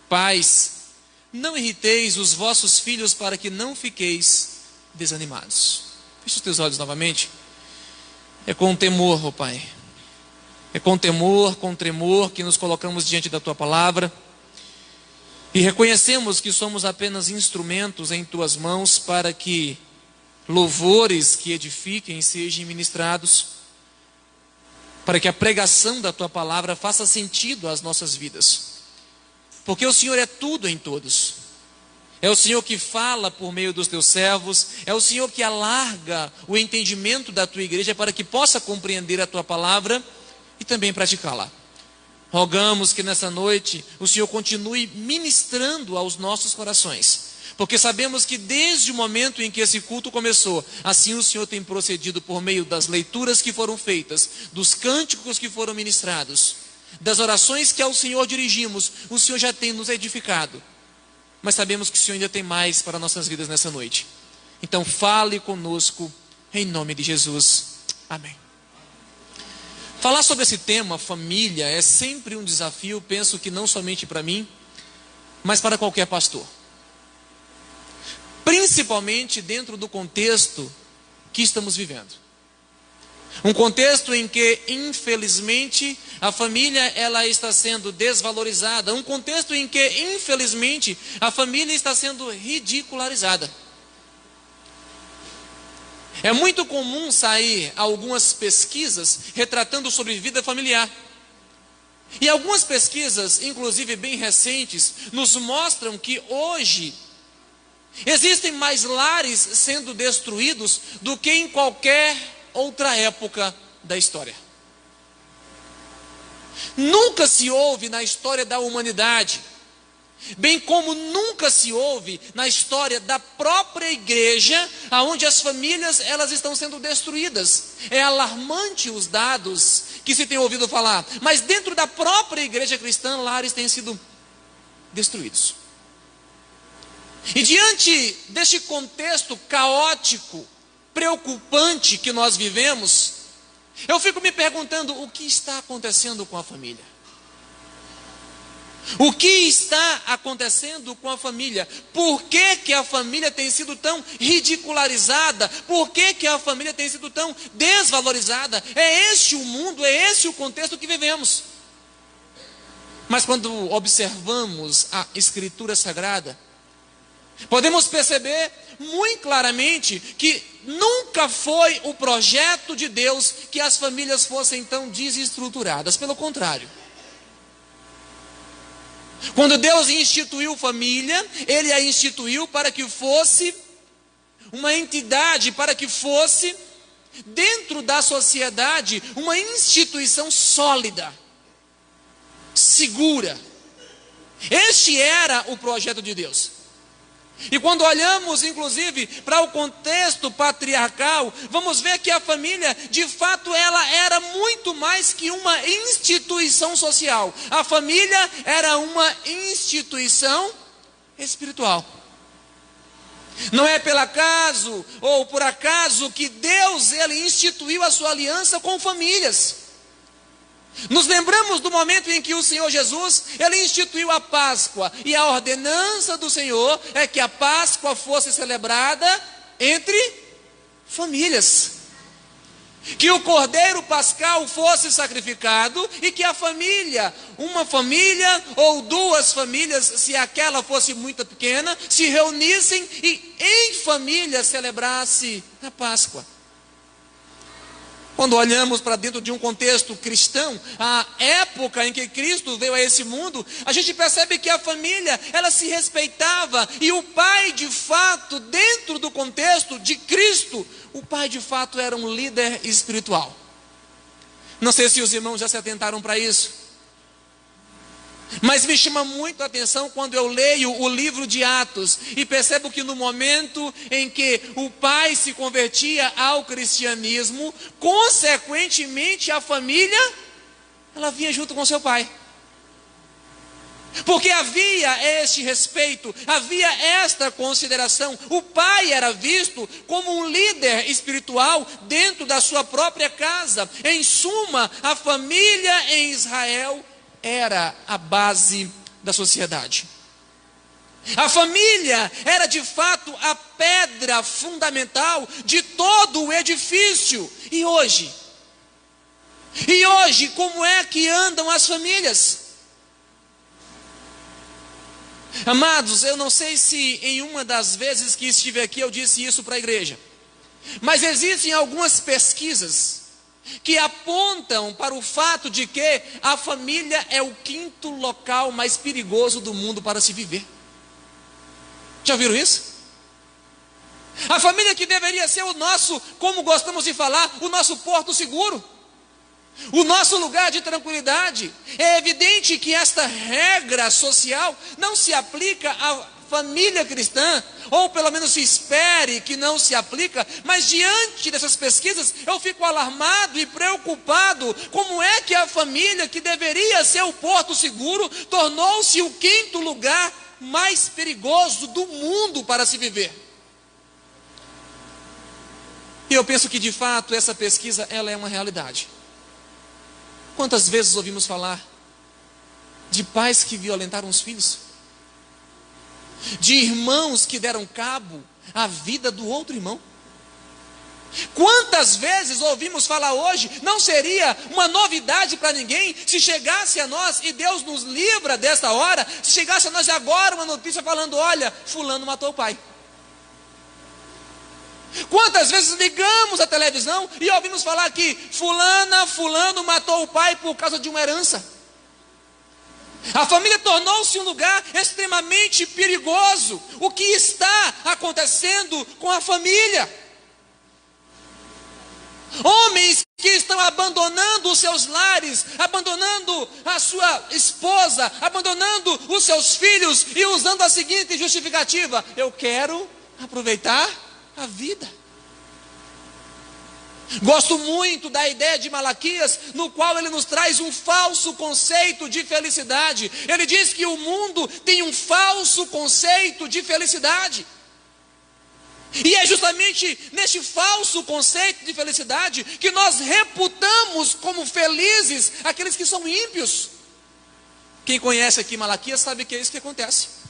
Pais, não irriteis os vossos filhos para que não fiqueis desanimados. Feche os teus olhos novamente. É com temor, ó Pai. É com temor, com tremor que nos colocamos diante da Tua palavra e reconhecemos que somos apenas instrumentos em Tuas mãos para que louvores que edifiquem sejam ministrados, para que a pregação da Tua palavra faça sentido às nossas vidas, porque o Senhor é tudo em todos. É o Senhor que fala por meio dos Teus servos, é o Senhor que alarga o entendimento da Tua igreja para que possa compreender a Tua palavra e também praticá-la. Rogamos que nessa noite o Senhor continue ministrando aos nossos corações, porque sabemos que desde o momento em que esse culto começou, assim o Senhor tem procedido por meio das leituras que foram feitas, dos cânticos que foram ministrados, das orações que ao Senhor dirigimos, o Senhor já tem nos edificado. Mas sabemos que o Senhor ainda tem mais para nossas vidas nessa noite. Então fale conosco, em nome de Jesus. Amém. Falar sobre esse tema, família, é sempre um desafio, penso que não somente para mim, mas para qualquer pastor. Principalmente dentro do contexto que estamos vivendo. Um contexto em que, infelizmente, a família ela está sendo desvalorizada. Um contexto em que, infelizmente, a família está sendo ridicularizada. É muito comum sair algumas pesquisas retratando sobre vida familiar. E algumas pesquisas, inclusive bem recentes, nos mostram que hoje existem mais lares sendo destruídos do que em qualquer outra época da história. Nunca se houve na história da humanidade, bem como nunca se houve na história da própria igreja, aonde as famílias elas estão sendo destruídas. É alarmante os dados que se tem ouvido falar, mas dentro da própria igreja cristã, lares têm sido destruídos. E diante deste contexto caótico, preocupante que nós vivemos, eu fico me perguntando o que está acontecendo com a família. O que está acontecendo com a família? Por que que a família tem sido tão ridicularizada? Por que que a família tem sido tão desvalorizada? É este o mundo, é esse o contexto que vivemos. Mas quando observamos a Escritura Sagrada, podemos perceber muito claramente que nunca foi o projeto de Deus que as famílias fossem tão desestruturadas. Pelo contrário. Quando Deus instituiu família, Ele a instituiu para que fosse uma entidade, para que fosse, dentro da sociedade, uma instituição sólida, segura. Este era o projeto de Deus. E quando olhamos, inclusive, para o contexto patriarcal, vamos ver que a família, de fato, ela era muito mais que uma instituição social. A família era uma instituição espiritual. Não é pelo acaso ou por acaso que Deus ele instituiu a sua aliança com famílias. Nos lembramos do momento em que o Senhor Jesus, Ele instituiu a Páscoa, e a ordenança do Senhor é que a Páscoa fosse celebrada entre famílias. Que o cordeiro pascal fosse sacrificado e que a família, uma família ou duas famílias, se aquela fosse muito pequena, se reunissem e em família celebrasse a Páscoa. Quando olhamos para dentro de um contexto cristão, a época em que Cristo veio a esse mundo, a gente percebe que a família, ela se respeitava, e o pai de fato, dentro do contexto de Cristo, o pai de fato era um líder espiritual. Não sei se os irmãos já se atentaram para isso, mas me chama muito a atenção quando eu leio o livro de Atos e percebo que no momento em que o pai se convertia ao cristianismo, consequentemente a família, ela vinha junto com seu pai. Porque havia este respeito, havia esta consideração. O pai era visto como um líder espiritual dentro da sua própria casa. Em suma, a família em Israel era a base da sociedade. A família era de fato a pedra fundamental de todo o edifício. E hoje, como é que andam as famílias? Amados, eu não sei se em uma das vezes que estive aqui eu disse isso para a igreja, mas existem algumas pesquisas que apontam para o fato de que a família é o 5º local mais perigoso do mundo para se viver. Já viram isso? A família que deveria ser o nosso, como gostamos de falar, o nosso porto seguro, o nosso lugar de tranquilidade. É evidente que esta regra social não se aplica à família cristã, ou pelo menos se espere que não se aplica, mas diante dessas pesquisas eu fico alarmado e preocupado. Como é que a família, que deveria ser o porto seguro, tornou-se o 5º lugar mais perigoso do mundo para se viver? E eu penso que de fato essa pesquisa, ela é uma realidade. Quantas vezes ouvimos falar de pais que violentaram os filhos, de irmãos que deram cabo à vida do outro irmão? Quantas vezes ouvimos falar hoje, não seria uma novidade para ninguém se chegasse a nós, e Deus nos livra desta hora, se chegasse a nós agora uma notícia falando: olha, fulano matou o pai. Quantas vezes ligamos a televisão e ouvimos falar que fulano matou o pai por causa de uma herança? A família tornou-se um lugar extremamente perigoso. O que está acontecendo com a família? Homens que estão abandonando os seus lares, abandonando a sua esposa, abandonando os seus filhos e usando a seguinte justificativa: eu quero aproveitar a vida. Gosto muito da ideia de Malaquias, no qual ele nos traz um falso conceito de felicidade. Ele diz que o mundo tem um falso conceito de felicidade. E é justamente neste falso conceito de felicidade que nós reputamos como felizes aqueles que são ímpios. Quem conhece aqui Malaquias sabe que é isso que acontece.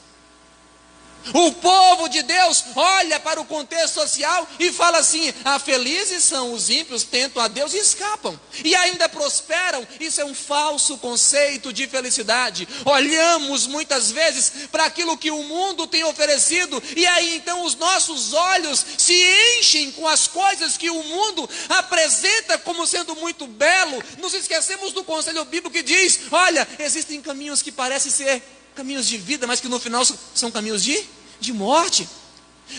O povo de Deus olha para o contexto social e fala assim: felizes são os ímpios, tentam a Deus e escapam, e ainda prosperam. Isso é um falso conceito de felicidade. Olhamos muitas vezes para aquilo que o mundo tem oferecido, e aí então os nossos olhos se enchem com as coisas que o mundo apresenta como sendo muito belo. Nos esquecemos do conselho bíblico que diz: olha, existem caminhos que parecem ser caminhos de vida, mas que no final são caminhos de morte.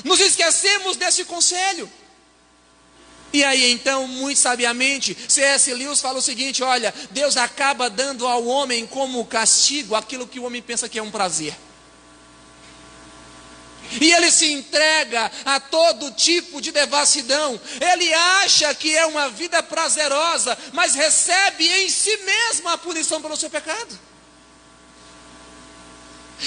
Nos esquecemos desse conselho. E aí então, muito sabiamente, C.S. Lewis fala o seguinte: olha, Deus acaba dando ao homem como castigo aquilo que o homem pensa que é um prazer. E ele se entrega a todo tipo de devassidão. Ele acha que é uma vida prazerosa, mas recebe em si mesmo a punição pelo seu pecado.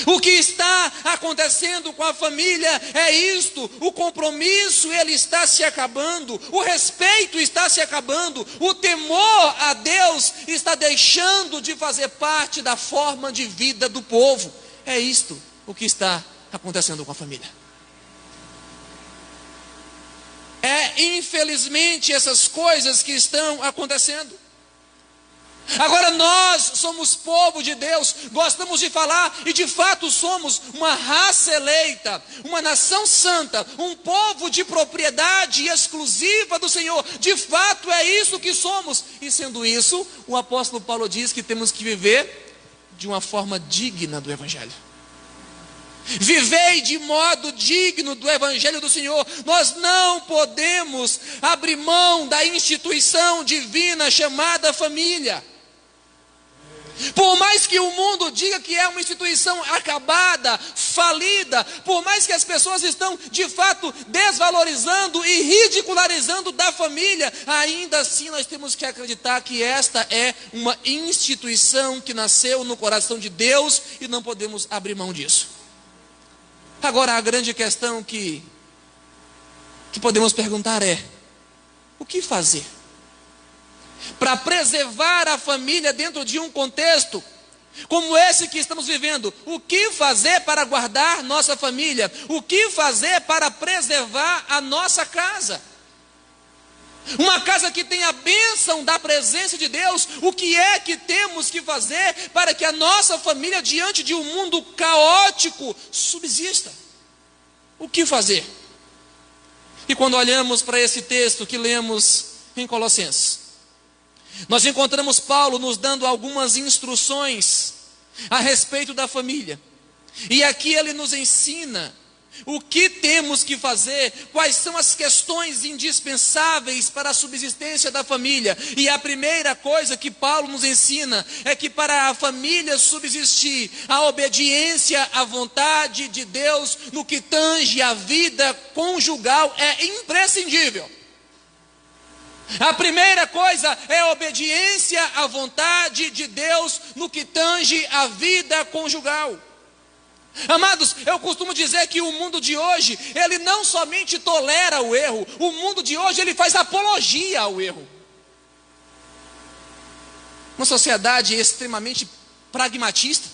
O que está acontecendo com a família é isto: o compromisso ele está se acabando, o respeito está se acabando, o temor a Deus está deixando de fazer parte da forma de vida do povo. É isto o que está acontecendo com a família. É infelizmente essas coisas que estão acontecendo. Agora nós somos povo de Deus, gostamos de falar e de fato somos uma raça eleita, uma nação santa, um povo de propriedade exclusiva do Senhor. De fato é isso que somos. E sendo isso, o apóstolo Paulo diz que temos que viver de uma forma digna do Evangelho. Vivei de modo digno do Evangelho do Senhor. Nós não podemos abrir mão da instituição divina chamada família. Por mais que o mundo diga que é uma instituição acabada, falida, por mais que as pessoas estão de fato desvalorizando e ridicularizando da família, ainda assim nós temos que acreditar que esta é uma instituição que nasceu no coração de Deus e não podemos abrir mão disso. Agora a grande questão que podemos perguntar é: o que fazer para preservar a família dentro de um contexto como esse que estamos vivendo? O que fazer para guardar nossa família? O que fazer para preservar a nossa casa? Uma casa que tem a bênção da presença de Deus. O que é que temos que fazer para que a nossa família, diante de um mundo caótico, subsista? O que fazer? E quando olhamos para esse texto que lemos em Colossenses, nós encontramos Paulo nos dando algumas instruções a respeito da família. E aqui ele nos ensina o que temos que fazer, quais são as questões indispensáveis para a subsistência da família. E a primeira coisa que Paulo nos ensina é que para a família subsistir, a obediência à vontade de Deus no que tange a vida conjugal é imprescindível. A primeira coisa é a obediência à vontade de Deus no que tange a vida conjugal. Amados, eu costumo dizer que o mundo de hoje, ele não somente tolera o erro, o mundo de hoje ele faz apologia ao erro. Uma sociedade extremamente pragmatista.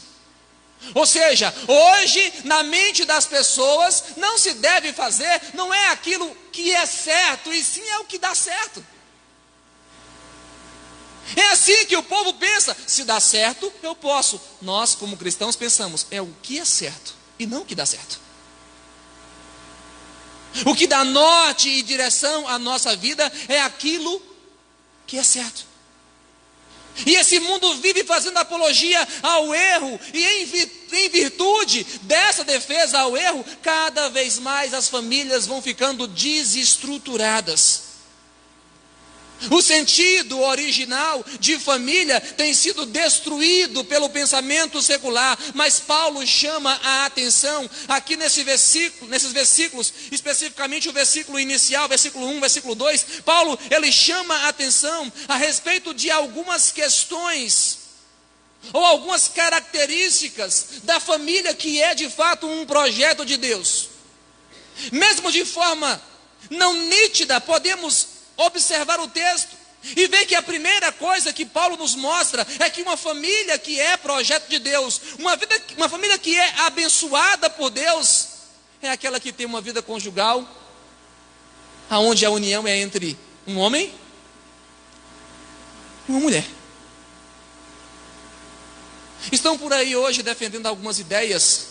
Ou seja, hoje na mente das pessoas não se deve fazer, não é aquilo que é certo, e sim é o que dá certo. É assim que o povo pensa: se dá certo, eu posso. Nós, como cristãos, pensamos: é o que é certo e não o que dá certo. O que dá norte e direção à nossa vida é aquilo que é certo. E esse mundo vive fazendo apologia ao erro, e em virtude dessa defesa ao erro, cada vez mais as famílias vão ficando desestruturadas. O sentido original de família tem sido destruído pelo pensamento secular, mas Paulo chama a atenção aqui nesses versículos, especificamente o versículo inicial, versículo 1, versículo 2, Paulo ele chama a atenção a respeito de algumas questões, ou algumas características da família que é de fato um projeto de Deus. Mesmo de forma não nítida, podemos observar o texto e ver que a primeira coisa que Paulo nos mostra é que uma família que é projeto de Deus, uma família que é abençoada por Deus, é aquela que tem uma vida conjugal, aonde a união é entre um homem e uma mulher. Estão por aí hoje defendendo algumas ideias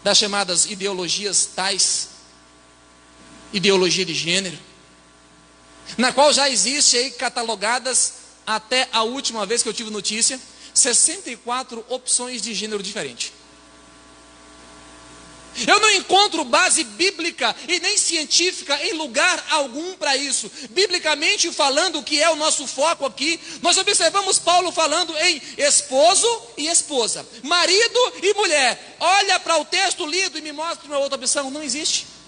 das chamadas ideologias tais, ideologia de gênero, na qual já existe aí catalogadas, até a última vez que eu tive notícia, 64 opções de gênero diferente. Eu não encontro base bíblica e nem científica em lugar algum para isso. Biblicamente falando, o que é o nosso foco aqui, nós observamos Paulo falando em esposo e esposa, marido e mulher. Olha para o texto lido e me mostra uma outra opção. Não existe.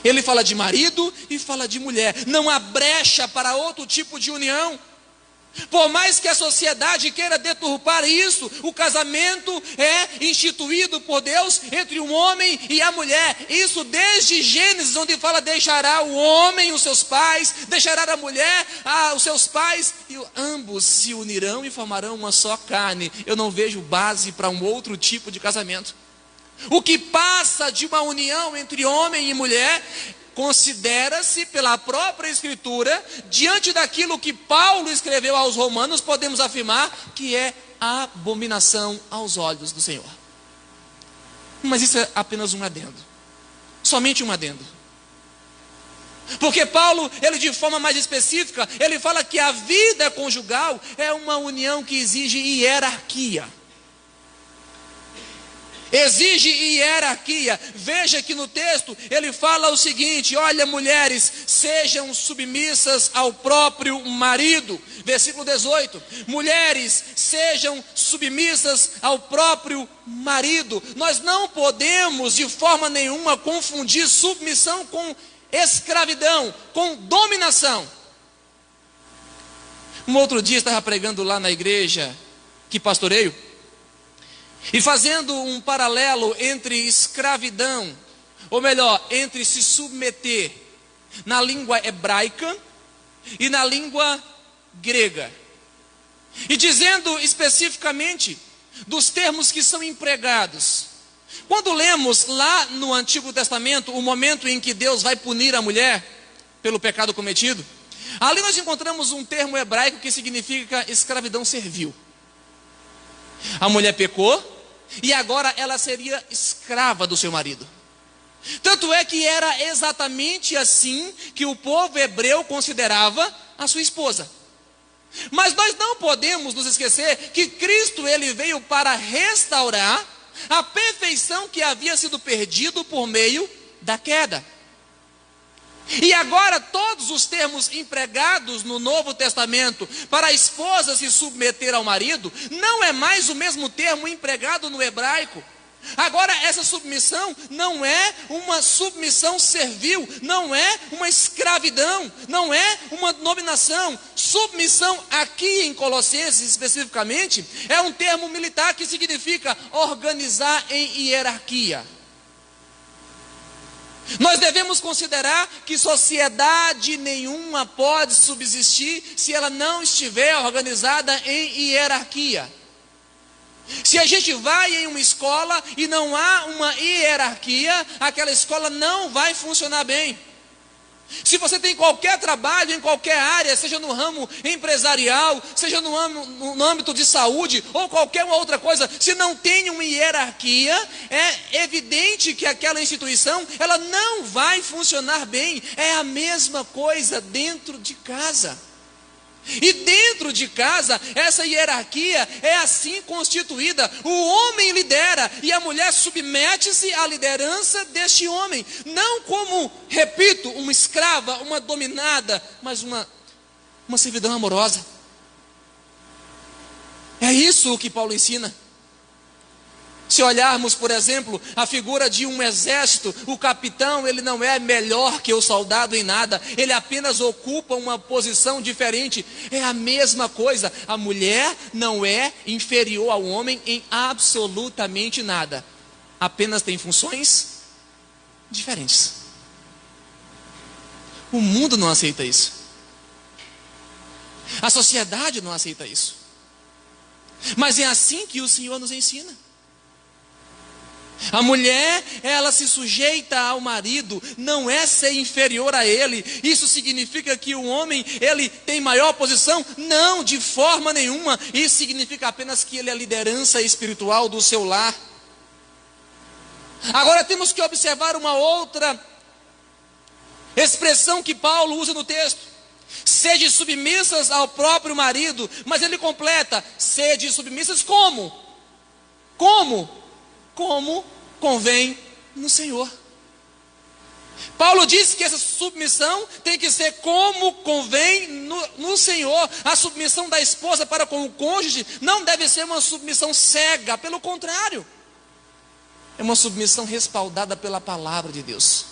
Ele fala de marido e fala de mulher. Não há brecha para outro tipo de união. Por mais que a sociedade queira deturpar isso, o casamento é instituído por Deus entre um homem e a mulher. Isso desde Gênesis, onde fala: deixará o homem os seus pais, deixará a mulher os seus pais, e ambos se unirão e formarão uma só carne. Eu não vejo base para um outro tipo de casamento. O que passa de uma união entre homem e mulher considera-se pela própria Escritura, diante daquilo que Paulo escreveu aos Romanos, podemos afirmar que é abominação aos olhos do Senhor. Mas isso é apenas um adendo, somente um adendo. Porque Paulo, ele de forma mais específica, ele fala que a vida conjugal é uma união que exige hierarquia. Exige hierarquia. Veja que no texto ele fala o seguinte: olha, mulheres, sejam submissas ao próprio marido. Versículo 18: mulheres, sejam submissas ao próprio marido. Nós não podemos de forma nenhuma confundir submissão com escravidão, com dominação. Um outro dia estava pregando lá na igreja que pastoreio, e fazendo um paralelo entre escravidão, ou melhor, entre se submeter na língua hebraica e na língua grega, e dizendo especificamente dos termos que são empregados. Quando lemos lá no Antigo Testamento o momento em que Deus vai punir a mulher pelo pecado cometido, ali nós encontramos um termo hebraico que significa escravidão servil. A mulher pecou e agora ela seria escrava do seu marido. Tanto é que era exatamente assim que o povo hebreu considerava a sua esposa. Mas nós não podemos nos esquecer que Cristo, ele veio para restaurar a perfeição que havia sido perdido por meio da queda. E agora todos os termos empregados no Novo Testamento para a esposa se submeter ao marido não é mais o mesmo termo empregado no hebraico. Agora essa submissão não é uma submissão servil, não é uma escravidão, não é uma dominação. Submissão aqui em Colossenses especificamente é um termo militar que significa organizar em hierarquia. Nós devemos considerar que sociedade nenhuma pode subsistir se ela não estiver organizada em hierarquia. Se a gente vai em uma escola e não há uma hierarquia, aquela escola não vai funcionar bem. Se você tem qualquer trabalho em qualquer área, seja no ramo empresarial, seja no âmbito de saúde ou qualquer outra coisa, se não tem uma hierarquia, é evidente que aquela instituição ela não vai funcionar bem. É a mesma coisa dentro de casa. E dentro de casa, essa hierarquia é assim constituída. O homem lidera e a mulher submete-se à liderança deste homem. Não como, repito, uma escrava, uma dominada, mas uma servidão amorosa. É isso que Paulo ensina. Se olharmos, por exemplo, a figura de um exército, o capitão, ele não é melhor que o soldado em nada, ele apenas ocupa uma posição diferente. É a mesma coisa, a mulher não é inferior ao homem em absolutamente nada, apenas tem funções diferentes. O mundo não aceita isso, a sociedade não aceita isso, mas é assim que o Senhor nos ensina. A mulher, ela se sujeita ao marido, não é ser inferior a ele. Isso significa que o homem, ele tem maior posição? Não, de forma nenhuma. Isso significa apenas que ele é a liderança espiritual do seu lar. Agora temos que observar uma outra expressão que Paulo usa no texto: sede submissas ao próprio marido. Mas ele completa: sede submissas como? Como convém no Senhor. Paulo diz que essa submissão tem que ser como convém no Senhor. A submissão da esposa para com o cônjuge não deve ser uma submissão cega, pelo contrário, é uma submissão respaldada pela palavra de Deus.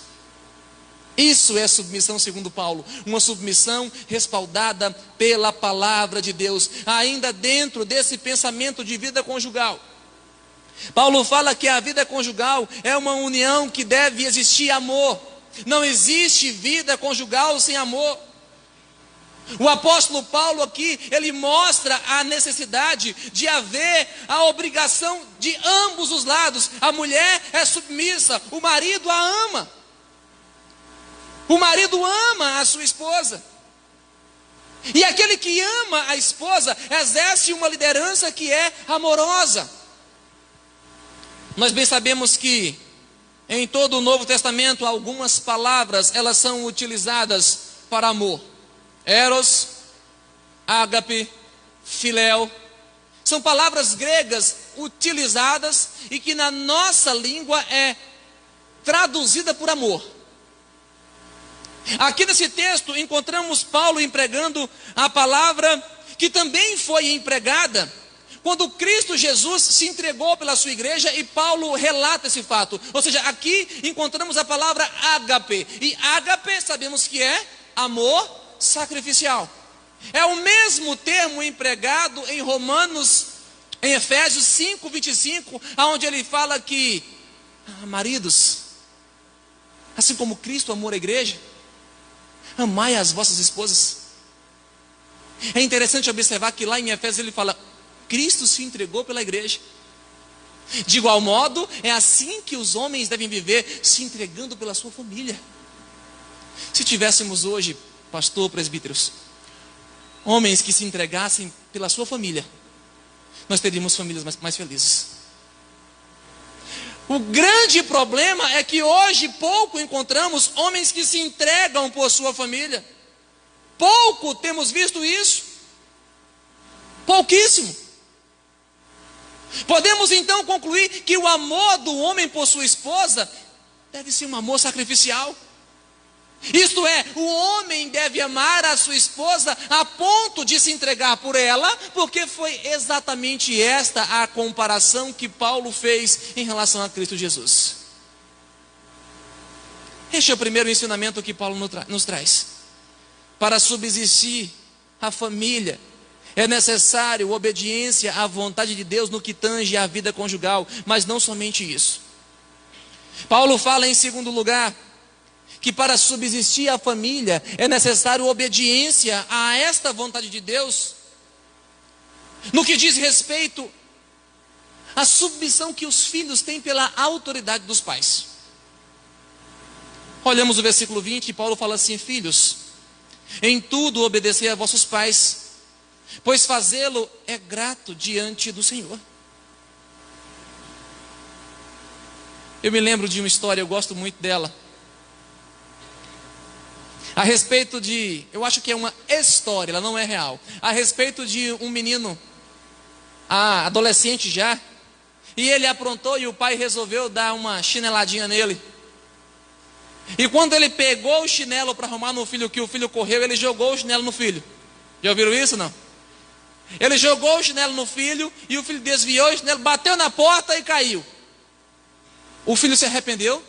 Isso é submissão segundo Paulo, uma submissão respaldada pela palavra de Deus. Ainda dentro desse pensamento de vida conjugal, Paulo fala que a vida conjugal é uma união que deve existir amor. Não existe vida conjugal sem amor. O apóstolo Paulo aqui, ele mostra a necessidade de haver a obrigação de ambos os lados. A mulher é submissa, o marido a ama. O marido ama a sua esposa. E aquele que ama a esposa exerce uma liderança que é amorosa. Nós bem sabemos que em todo o Novo Testamento algumas palavras elas são utilizadas para amor. Eros, ágape, filéu. São palavras gregas utilizadas e que na nossa língua é traduzida por amor. Aqui nesse texto encontramos Paulo empregando a palavra que também foi empregada quando Cristo Jesus se entregou pela sua igreja, e Paulo relata esse fato. Ou seja, aqui encontramos a palavra ágape, e ágape sabemos que é amor sacrificial. É o mesmo termo empregado em em Efésios 5:25, onde ele fala que, maridos, assim como Cristo amou a igreja, amai as vossas esposas. É interessante observar que lá em Efésios ele fala, Cristo se entregou pela igreja. De igual modo, é assim que os homens devem viver, se entregando pela sua família. Se tivéssemos hoje, pastor, presbíteros, homens que se entregassem pela sua família, nós teríamos famílias mais felizes. O grande problema é que hoje pouco encontramos homens que se entregam por sua família. Pouco temos visto isso. Pouquíssimo. Podemos então concluir que o amor do homem por sua esposa deve ser um amor sacrificial. Isto é, o homem deve amar a sua esposa a ponto de se entregar por ela, porque foi exatamente esta a comparação que Paulo fez em relação a Cristo Jesus. Este é o primeiro ensinamento que Paulo nos traz. Para subsistir a família, é necessário obediência à vontade de Deus no que tange à vida conjugal, mas não somente isso. Paulo fala em segundo lugar, que para subsistir a família é necessário obediência a esta vontade de Deus, no que diz respeito à submissão que os filhos têm pela autoridade dos pais. Olhamos o versículo 20, e Paulo fala assim, filhos, em tudo obedecei a vossos pais, pois fazê-lo é grato diante do Senhor. Eu me lembro de uma história, eu gosto muito dela, a respeito de, eu acho que é uma história, ela não é real, a respeito de um menino, adolescente já, e ele aprontou e o pai resolveu dar uma chineladinha nele. E quando ele pegou o chinelo para arrumar no filho, que o filho correu, ele jogou o chinelo no filho. Já ouviram isso, não? Ele jogou o chinelo no filho, e o filho desviou o chinelo, bateu na porta e caiu. O filho se arrependeu,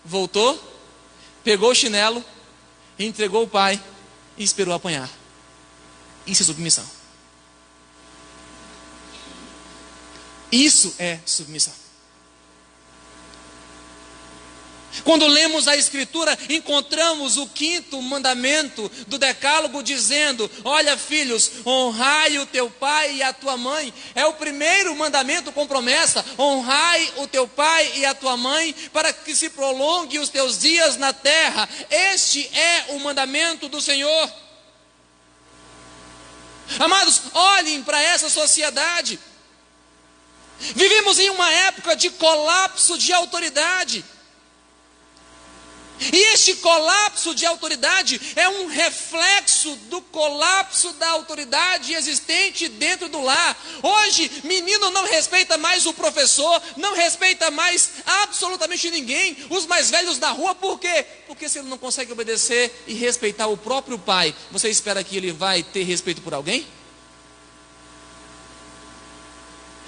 voltou, pegou o chinelo, entregou o pai e esperou apanhar. Isso é submissão. Isso é submissão. Quando lemos a Escritura, encontramos o 5º mandamento do decálogo dizendo, olha filhos, honrai o teu pai e a tua mãe. É o primeiro mandamento com promessa, honrai o teu pai e a tua mãe, para que se prolongue os teus dias na terra. Este é o mandamento do Senhor. Amados, olhem para essa sociedade. Vivemos em uma época de colapso de autoridade. E este colapso de autoridade é um reflexo do colapso da autoridade existente dentro do lar. Hoje, menino não respeita mais o professor, não respeita mais absolutamente ninguém, os mais velhos da rua, por quê? Porque se ele não consegue obedecer e respeitar o próprio pai, você espera que ele vai ter respeito por alguém?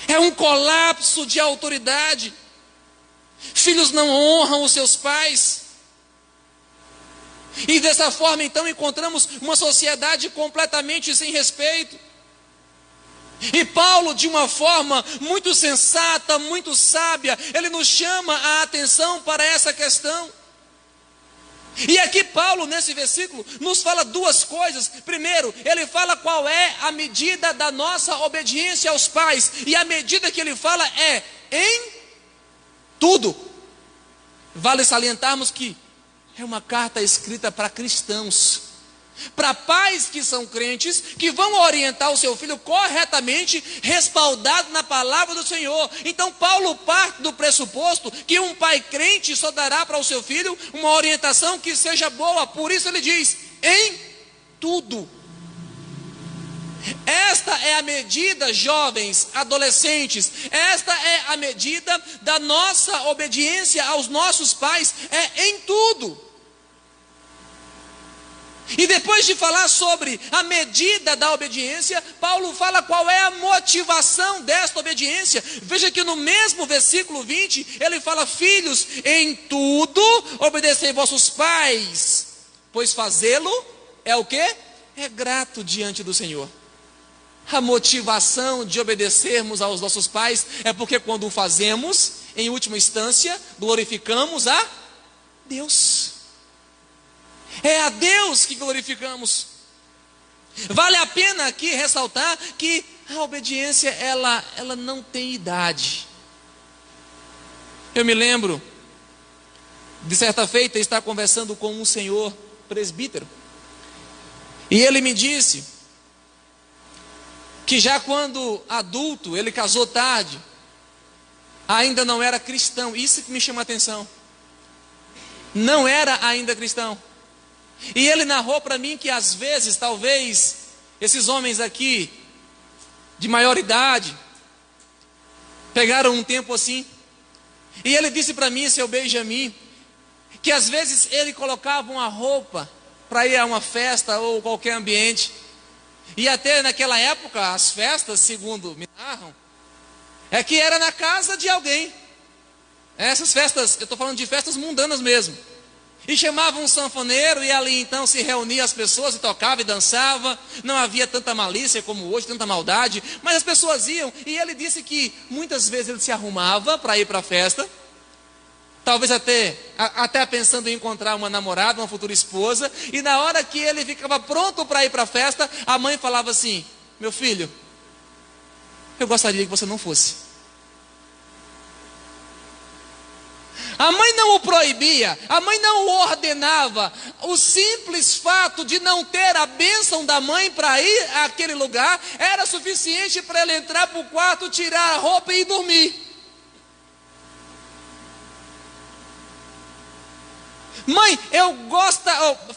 É um colapso de autoridade. Filhos não honram os seus pais. E dessa forma então encontramos uma sociedade completamente sem respeito. E Paulo, de uma forma muito sensata, muito sábia, ele nos chama a atenção para essa questão. E aqui Paulo, nesse versículo, nos fala duas coisas. Primeiro, ele fala qual é a medida da nossa obediência aos pais. E a medida que ele fala é em tudo. Vale salientarmos que é uma carta escrita para cristãos, para pais que são crentes, que vão orientar o seu filho corretamente, respaldado na palavra do Senhor. Então Paulo parte do pressuposto que um pai crente só dará para o seu filho uma orientação que seja boa. Por isso ele diz, em tudo. Esta é a medida, jovens, adolescentes, esta é a medida da nossa obediência aos nossos pais, é em tudo. E depois de falar sobre a medida da obediência, Paulo fala qual é a motivação desta obediência. Veja que no mesmo versículo 20, ele fala, filhos, em tudo obedecei vossos pais, pois fazê-lo é o quê? É grato diante do Senhor. A motivação de obedecermos aos nossos pais é porque quando o fazemos, em última instância, glorificamos a Deus. É a Deus que glorificamos. Vale a pena aqui ressaltar que a obediência, ela não tem idade. Eu me lembro, de certa feita, estar conversando com um senhor presbítero. E ele me disse que já quando adulto, ele casou tarde, ainda não era cristão. Isso que me chama a atenção. Não era ainda cristão. E ele narrou para mim que às vezes, talvez, esses homens aqui, de maior idade, pegaram um tempo assim. E ele disse para mim, seu Benjamin, que às vezes ele colocava uma roupa para ir a uma festa ou qualquer ambiente. E até naquela época, as festas, segundo me narram, é que era na casa de alguém. Essas festas, eu estou falando de festas mundanas mesmo. E chamava um sanfoneiro e ali então se reunia as pessoas e tocava e dançava. Não havia tanta malícia como hoje, tanta maldade, mas as pessoas iam. E ele disse que muitas vezes ele se arrumava para ir para a festa, talvez até pensando em encontrar uma namorada, uma futura esposa. E na hora que ele ficava pronto para ir para a festa, a mãe falava assim, meu filho, eu gostaria que você não fosse. A mãe não o proibia, a mãe não o ordenava. O simples fato de não ter a bênção da mãe para ir àquele lugar era suficiente para ele entrar para o quarto, tirar a roupa e ir dormir. Mãe,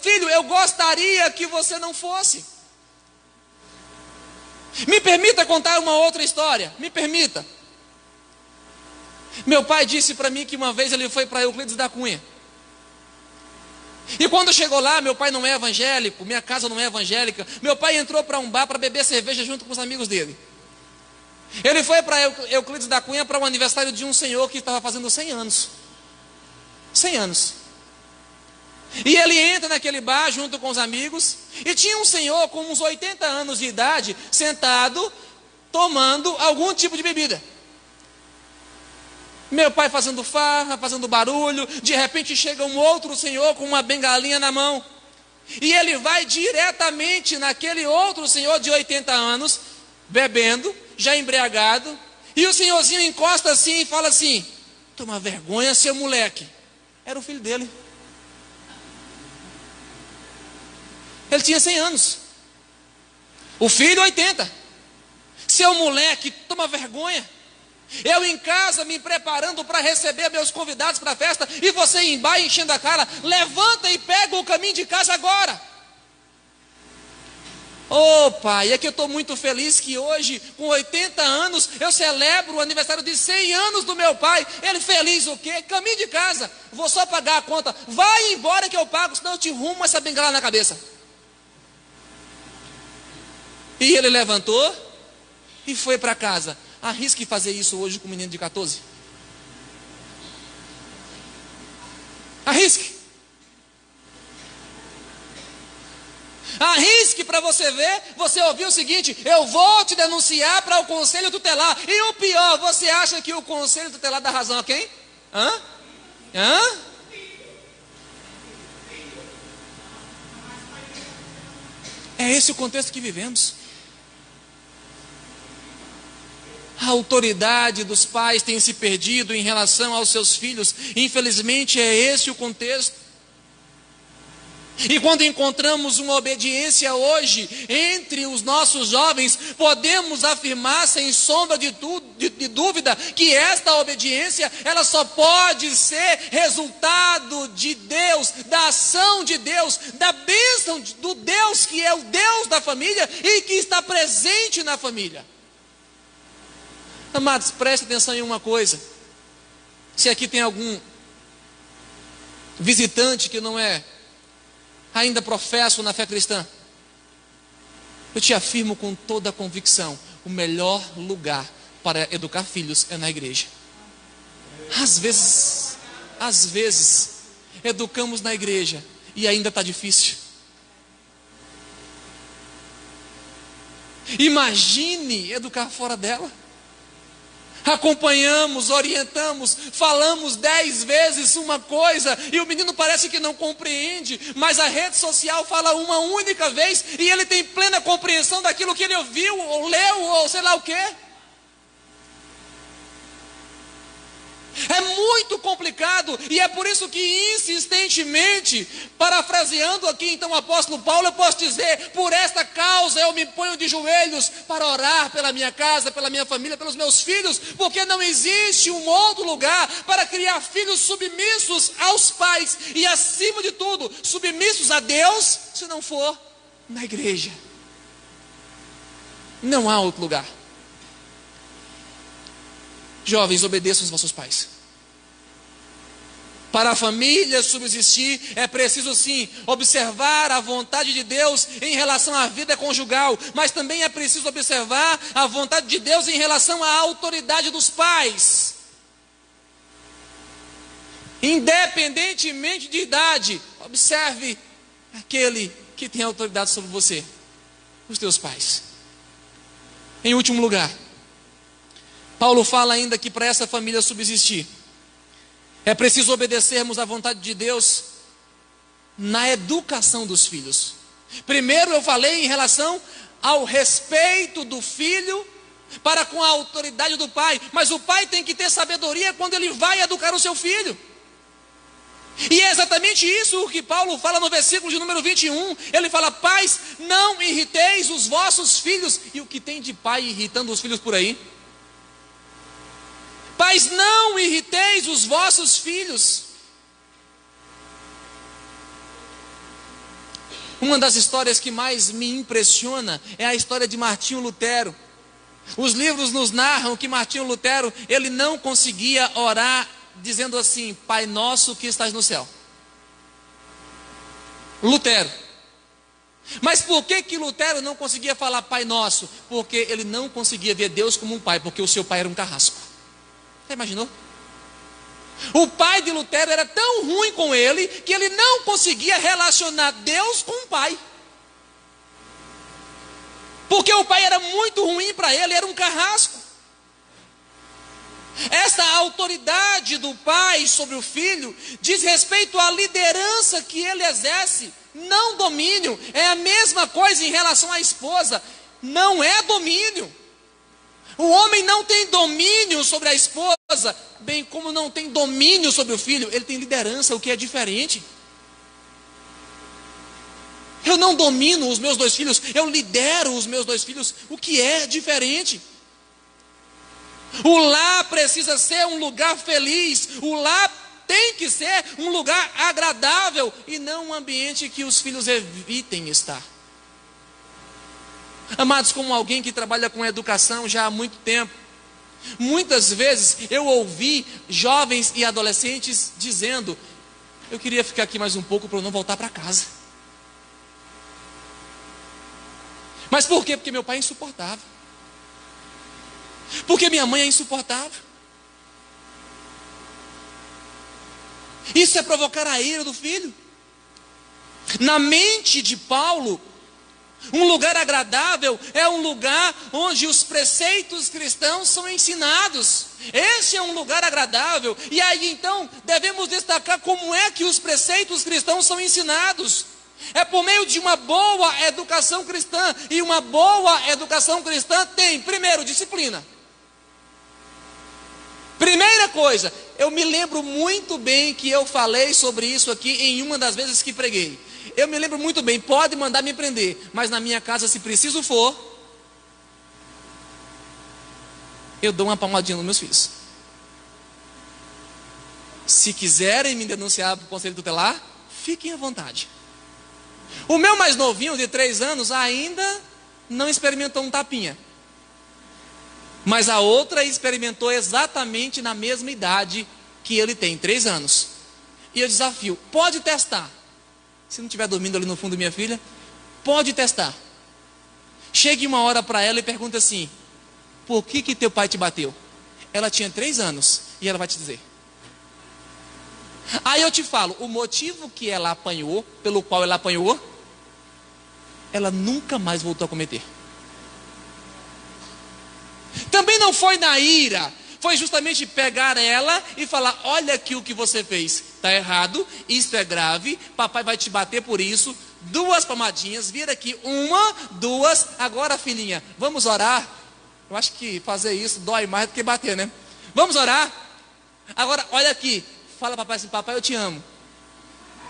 filho, eu gostaria que você não fosse. Me permita contar uma outra história, me permita. Meu pai disse para mim que uma vez ele foi para Euclides da Cunha. E quando chegou lá, meu pai não é evangélico, minha casa não é evangélica. Meu pai entrou para um bar para beber cerveja junto com os amigos dele. Ele foi para Euclides da Cunha para o aniversário de um senhor que estava fazendo 100 anos. 100 anos. E ele entra naquele bar junto com os amigos. E tinha um senhor com uns 80 anos de idade, sentado, tomando algum tipo de bebida. Meu pai fazendo farra, fazendo barulho. De repente chega um outro senhor com uma bengalinha na mão. E ele vai diretamente naquele outro senhor de 80 anos, bebendo, já embriagado. E o senhorzinho encosta assim e fala assim, toma vergonha, seu moleque. Era o filho dele. Ele tinha 100 anos. O filho 80. Seu moleque, toma vergonha. Eu em casa me preparando para receber meus convidados para a festa, e você em bar enchendo a cara. Levanta e pega o caminho de casa agora. Ô pai, é que eu estou muito feliz que hoje, com 80 anos, eu celebro o aniversário de 100 anos do meu pai. Ele feliz o quê? Caminho de casa, vou só pagar a conta. Vai embora que eu pago, senão eu te rumo essa bengala na cabeça. E ele levantou e foi para casa. Arrisque fazer isso hoje com um menino de 14. Arrisque. Arrisque para você ver, você ouviu o seguinte, eu vou te denunciar para o conselho tutelar. E o pior, você acha que o conselho tutelar dá razão a quem? Hã? É esse o contexto que vivemos. A autoridade dos pais tem se perdido em relação aos seus filhos. Infelizmente é esse o contexto. E quando encontramos uma obediência hoje entre os nossos jovens, podemos afirmar sem sombra de dúvida que esta obediência, ela só pode ser resultado de Deus, da ação de Deus, da bênção do Deus que é o Deus da família e que está presente na família. Amados, preste atenção em uma coisa. Se aqui tem algum visitante que não é ainda professo na fé cristã, eu te afirmo com toda a convicção, o melhor lugar para educar filhos é na igreja. Às vezes, educamos na igreja e ainda está difícil. Imagine educar fora dela. Acompanhamos, orientamos, falamos 10 vezes uma coisa e o menino parece que não compreende, mas a rede social fala uma única vez e ele tem plena compreensão daquilo que ele ouviu, ou leu, ou sei lá o quê. É muito complicado e é por isso que insistentemente, parafraseando aqui então o apóstolo Paulo, eu posso dizer: por esta causa eu me ponho de joelhos para orar pela minha casa, pela minha família, pelos meus filhos, porque não existe um outro lugar para criar filhos submissos aos pais e, acima de tudo, submissos a Deus, se não for na igreja. Não há outro lugar. Jovens, obedeçam os vossos pais. Para a família subsistir, é preciso sim observar a vontade de Deus em relação à vida conjugal, mas também é preciso observar a vontade de Deus em relação à autoridade dos pais. Independentemente de idade, observe aquele que tem autoridade sobre você, os teus pais. Em último lugar, Paulo fala ainda que para essa família subsistir, é preciso obedecermos à vontade de Deus na educação dos filhos. Primeiro eu falei em relação ao respeito do filho para com a autoridade do pai, mas o pai tem que ter sabedoria quando ele vai educar o seu filho. E é exatamente isso o que Paulo fala no versículo de número 21. Ele fala: pais, não irriteis os vossos filhos. E o que tem de pai irritando os filhos por aí? Pais, não irriteis os vossos filhos. Uma das histórias que mais me impressiona é a história de Martinho Lutero. Os livros nos narram que Martinho Lutero, ele não conseguia orar dizendo assim: Pai nosso que estás no céu. Lutero. Mas por que Lutero não conseguia falar Pai nosso? Porque ele não conseguia ver Deus como um pai, porque o seu pai era um carrasco. Você imaginou? O pai de Lutero era tão ruim com ele que ele não conseguia relacionar Deus com o pai. Porque o pai era muito ruim para ele, era um carrasco. Esta autoridade do pai sobre o filho diz respeito à liderança que ele exerce, não domínio. É a mesma coisa em relação à esposa, não é domínio. O homem não tem domínio sobre a esposa, bem como não tem domínio sobre o filho. Ele tem liderança, o que é diferente. Eu não domino os meus 2 filhos, eu lidero os meus 2 filhos, o que é diferente. O lar precisa ser um lugar feliz, o lar tem que ser um lugar agradável e não um ambiente que os filhos evitem estar. Amados, como alguém que trabalha com educação já há muito tempo, muitas vezes eu ouvi jovens e adolescentes dizendo: eu queria ficar aqui mais um pouco para eu não voltar para casa. Mas por quê? Porque meu pai é insuportável. Porque minha mãe é insuportável. Isso é provocar a ira do filho. Na mente de Paulo, um lugar agradável é um lugar onde os preceitos cristãos são ensinados. Esse é um lugar agradável. E aí então devemos destacar como é que os preceitos cristãos são ensinados. É por meio de uma boa educação cristã. E uma boa educação cristã tem, primeiro, disciplina. Primeira coisa, eu me lembro muito bem que eu falei sobre isso aqui em uma das vezes que preguei. Eu me lembro muito bem, pode mandar me prender, mas na minha casa, se preciso for, eu dou uma palmadinha nos meus filhos. Se quiserem me denunciar para o conselho tutelar, fiquem à vontade. O meu mais novinho, de 3 anos, ainda não experimentou um tapinha. Mas a outra experimentou exatamente na mesma idade que ele tem, 3 anos. E eu desafio, pode testar. Se não estiver dormindo ali no fundo, minha filha, pode testar. Chegue uma hora para ela e pergunta assim: por que teu pai te bateu? Ela tinha 3 anos e ela vai te dizer. Aí eu te falo, o motivo que ela apanhou, pelo qual ela apanhou, ela nunca mais voltou a cometer. Também não foi na ira, foi justamente pegar ela e falar: olha aqui o que você fez, está errado, isso é grave, papai vai te bater por isso, 2 palmadinhas, vira aqui, 1, 2, agora filhinha, vamos orar. Eu acho que fazer isso dói mais do que bater, né? Vamos orar. Agora, olha aqui, fala papai assim: papai, eu te amo.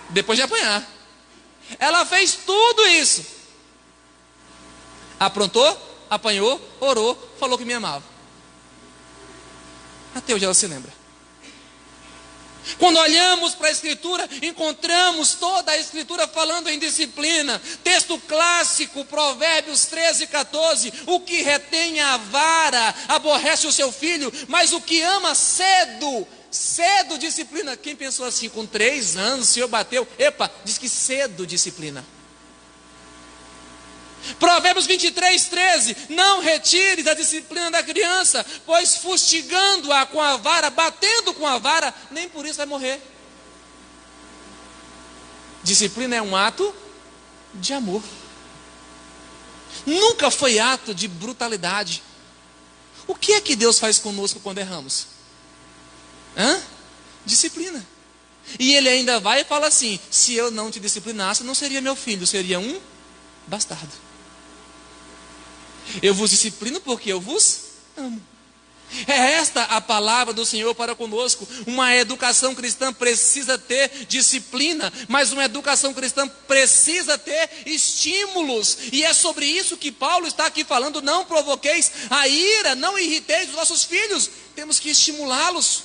Depois de apanhar. Ela fez tudo isso. Aprontou, apanhou, orou, falou que me amava. Até hoje ela se lembra. Quando olhamos para a Escritura, encontramos toda a Escritura falando em disciplina. Texto clássico, Provérbios 13:14. O que retém a vara aborrece o seu filho, mas o que ama cedo disciplina. Quem pensou assim, com 3 anos, o senhor bateu? Epa, diz que cedo disciplina. Provérbios 23:13. Não retire da disciplina da criança, pois fustigando-a com a vara, batendo com a vara, nem por isso vai morrer. Disciplina é um ato de amor. Nunca foi ato de brutalidade. O que é que Deus faz conosco quando erramos? Disciplina. E Ele ainda vai e fala assim: se eu não te disciplinasse, não seria meu filho, seria um bastardo. Eu vos disciplino porque eu vos amo. É esta a palavra do Senhor para conosco. Uma educação cristã precisa ter disciplina, mas uma educação cristã precisa ter estímulos. E é sobre isso que Paulo está aqui falando: não provoqueis a ira, não irriteis os nossos filhos. Temos que estimulá-los.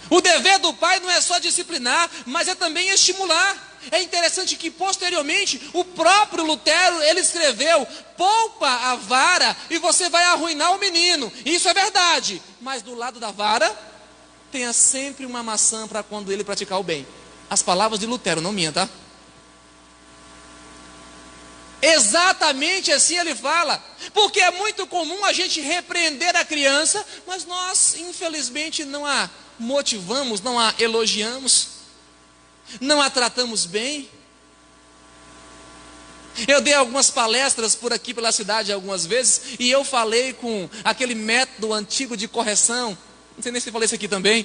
O dever do pai não é só disciplinar, mas é também estimular. É interessante que posteriormente o próprio Lutero, ele escreveu: poupa a vara e você vai arruinar o menino. Isso é verdade, mas do lado da vara tenha sempre uma maçã para quando ele praticar o bem. As palavras de Lutero, não minha, tá? Exatamente assim ele fala. Porque é muito comum a gente repreender a criança, mas nós infelizmente não a motivamos, não a elogiamos, não a tratamos bem. Eu dei algumas palestras por aqui pela cidade algumas vezes, e eu falei com aquele método antigo de correção, não sei nem se falei isso aqui também,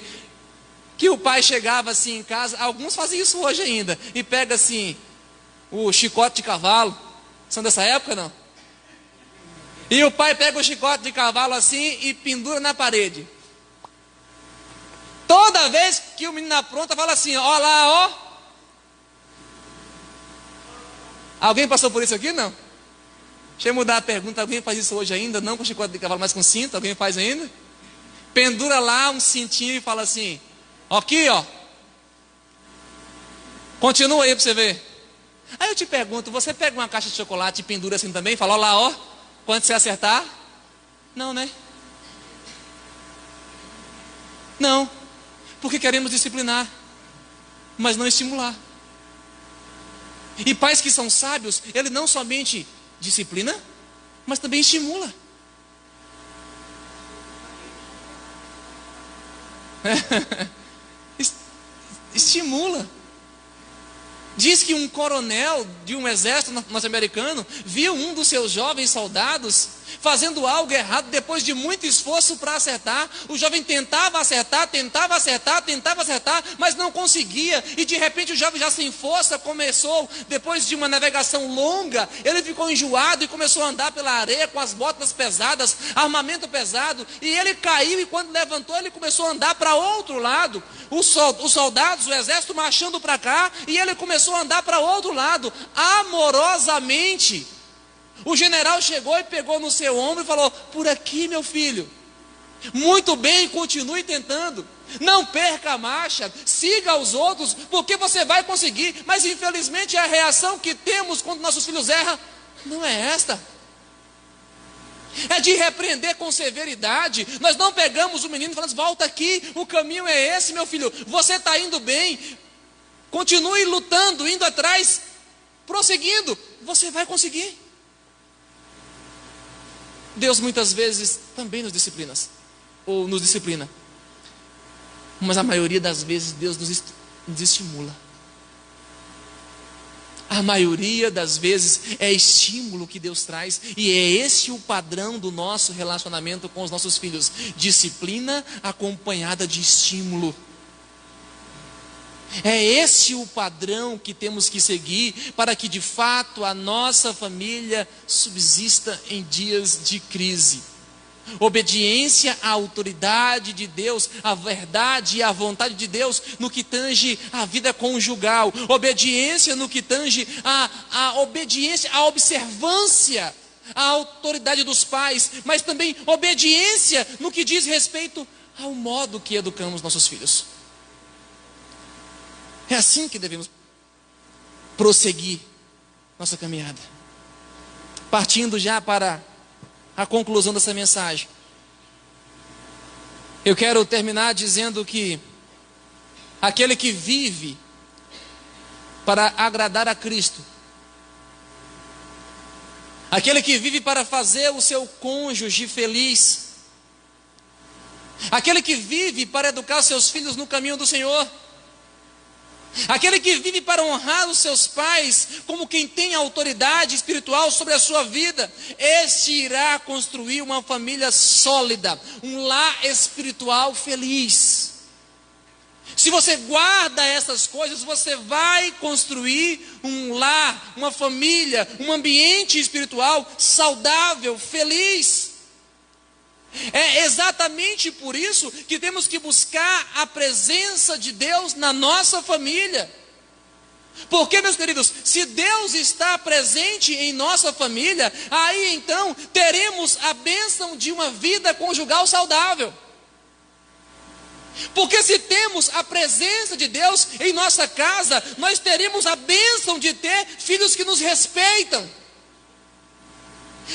que o pai chegava assim em casa, alguns fazem isso hoje ainda, e pega assim o chicote de cavalo. São dessa época, não? E o pai pega o chicote de cavalo assim e pendura na parede. Toda vez que o menino apronta, fala assim: ó lá, ó. Alguém passou por isso aqui? Não? Deixa eu mudar a pergunta. Alguém faz isso hoje ainda? Não com chicote de cavalo, mas com cinto? Alguém faz ainda? Pendura lá um cintinho e fala assim: aqui, ó. Continua aí para você ver. Aí eu te pergunto: você pega uma caixa de chocolate e pendura assim também? Fala: ó lá, ó. Quando você acertar? Não, né? Não. Porque queremos disciplinar, mas não estimular. E pais que são sábios, ele não somente disciplina, mas também estimula. Estimula. Diz que um coronel de um exército norte-americano viu um dos seus jovens soldados fazendo algo errado depois de muito esforço para acertar. O jovem tentava acertar, mas não conseguia. E de repente o jovem, já sem força, começou, depois de uma navegação longa, ele ficou enjoado e começou a andar pela areia com as botas pesadas, armamento pesado, e ele caiu, e quando levantou ele começou a andar para outro lado. Os soldados, o exército marchando para cá, e ele começou a andar para outro lado, amorosamente. O general chegou e pegou no seu ombro e falou: por aqui, meu filho. Muito bem, continue tentando. Não perca a marcha, siga os outros, porque você vai conseguir. Mas infelizmente a reação que temos quando nossos filhos erram não é esta. É de repreender com severidade. Nós não pegamos o menino e falamos: volta aqui, o caminho é esse, meu filho. Você está indo bem. Continue lutando, indo atrás, prosseguindo. Você vai conseguir. Deus muitas vezes também nos disciplina, mas a maioria das vezes Deus nos estimula. A maioria das vezes é estímulo que Deus traz, e é esse o padrão do nosso relacionamento com os nossos filhos: disciplina acompanhada de estímulo. É esse o padrão que temos que seguir para que de fato a nossa família subsista em dias de crise. Obediência à autoridade de Deus, à verdade e à vontade de Deus no que tange à vida conjugal. Obediência no que tange à obediência, à observância, à autoridade dos pais, mas também obediência no que diz respeito ao modo que educamos nossos filhos. É assim que devemos prosseguir nossa caminhada. Partindo já para a conclusão dessa mensagem, eu quero terminar dizendo que aquele que vive para agradar a Cristo, aquele que vive para fazer o seu cônjuge feliz, aquele que vive para educar seus filhos no caminho do Senhor, aquele que vive para honrar os seus pais como quem tem autoridade espiritual sobre a sua vida, este irá construir uma família sólida, um lar espiritual feliz. Se você guarda essas coisas, você vai construir um lar, uma família, um ambiente espiritual saudável, feliz. É exatamente por isso que temos que buscar a presença de Deus na nossa família. Porque, meus queridos, se Deus está presente em nossa família, aí então teremos a bênção de uma vida conjugal saudável. Porque se temos a presença de Deus em nossa casa, nós teremos a bênção de ter filhos que nos respeitam.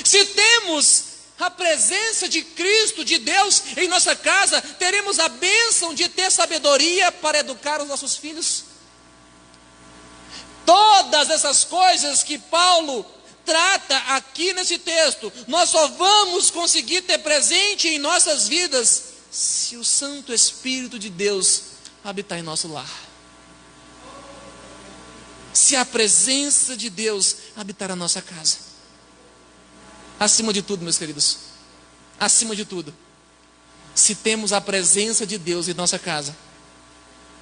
Se temos a presença de Cristo, de Deus em nossa casa, teremos a bênção de ter sabedoria para educar os nossos filhos. Todas essas coisas que Paulo trata aqui nesse texto, nós só vamos conseguir ter presente em nossas vidas se o Santo Espírito de Deus habitar em nosso lar. Se a presença de Deus habitar a nossa casa. Acima de tudo, meus queridos, acima de tudo, se temos a presença de Deus em nossa casa,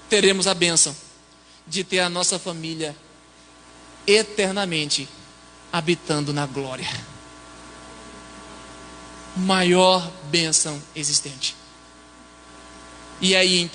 teremos a bênção de ter a nossa família eternamente habitando na glória. Maior bênção existente. E aí,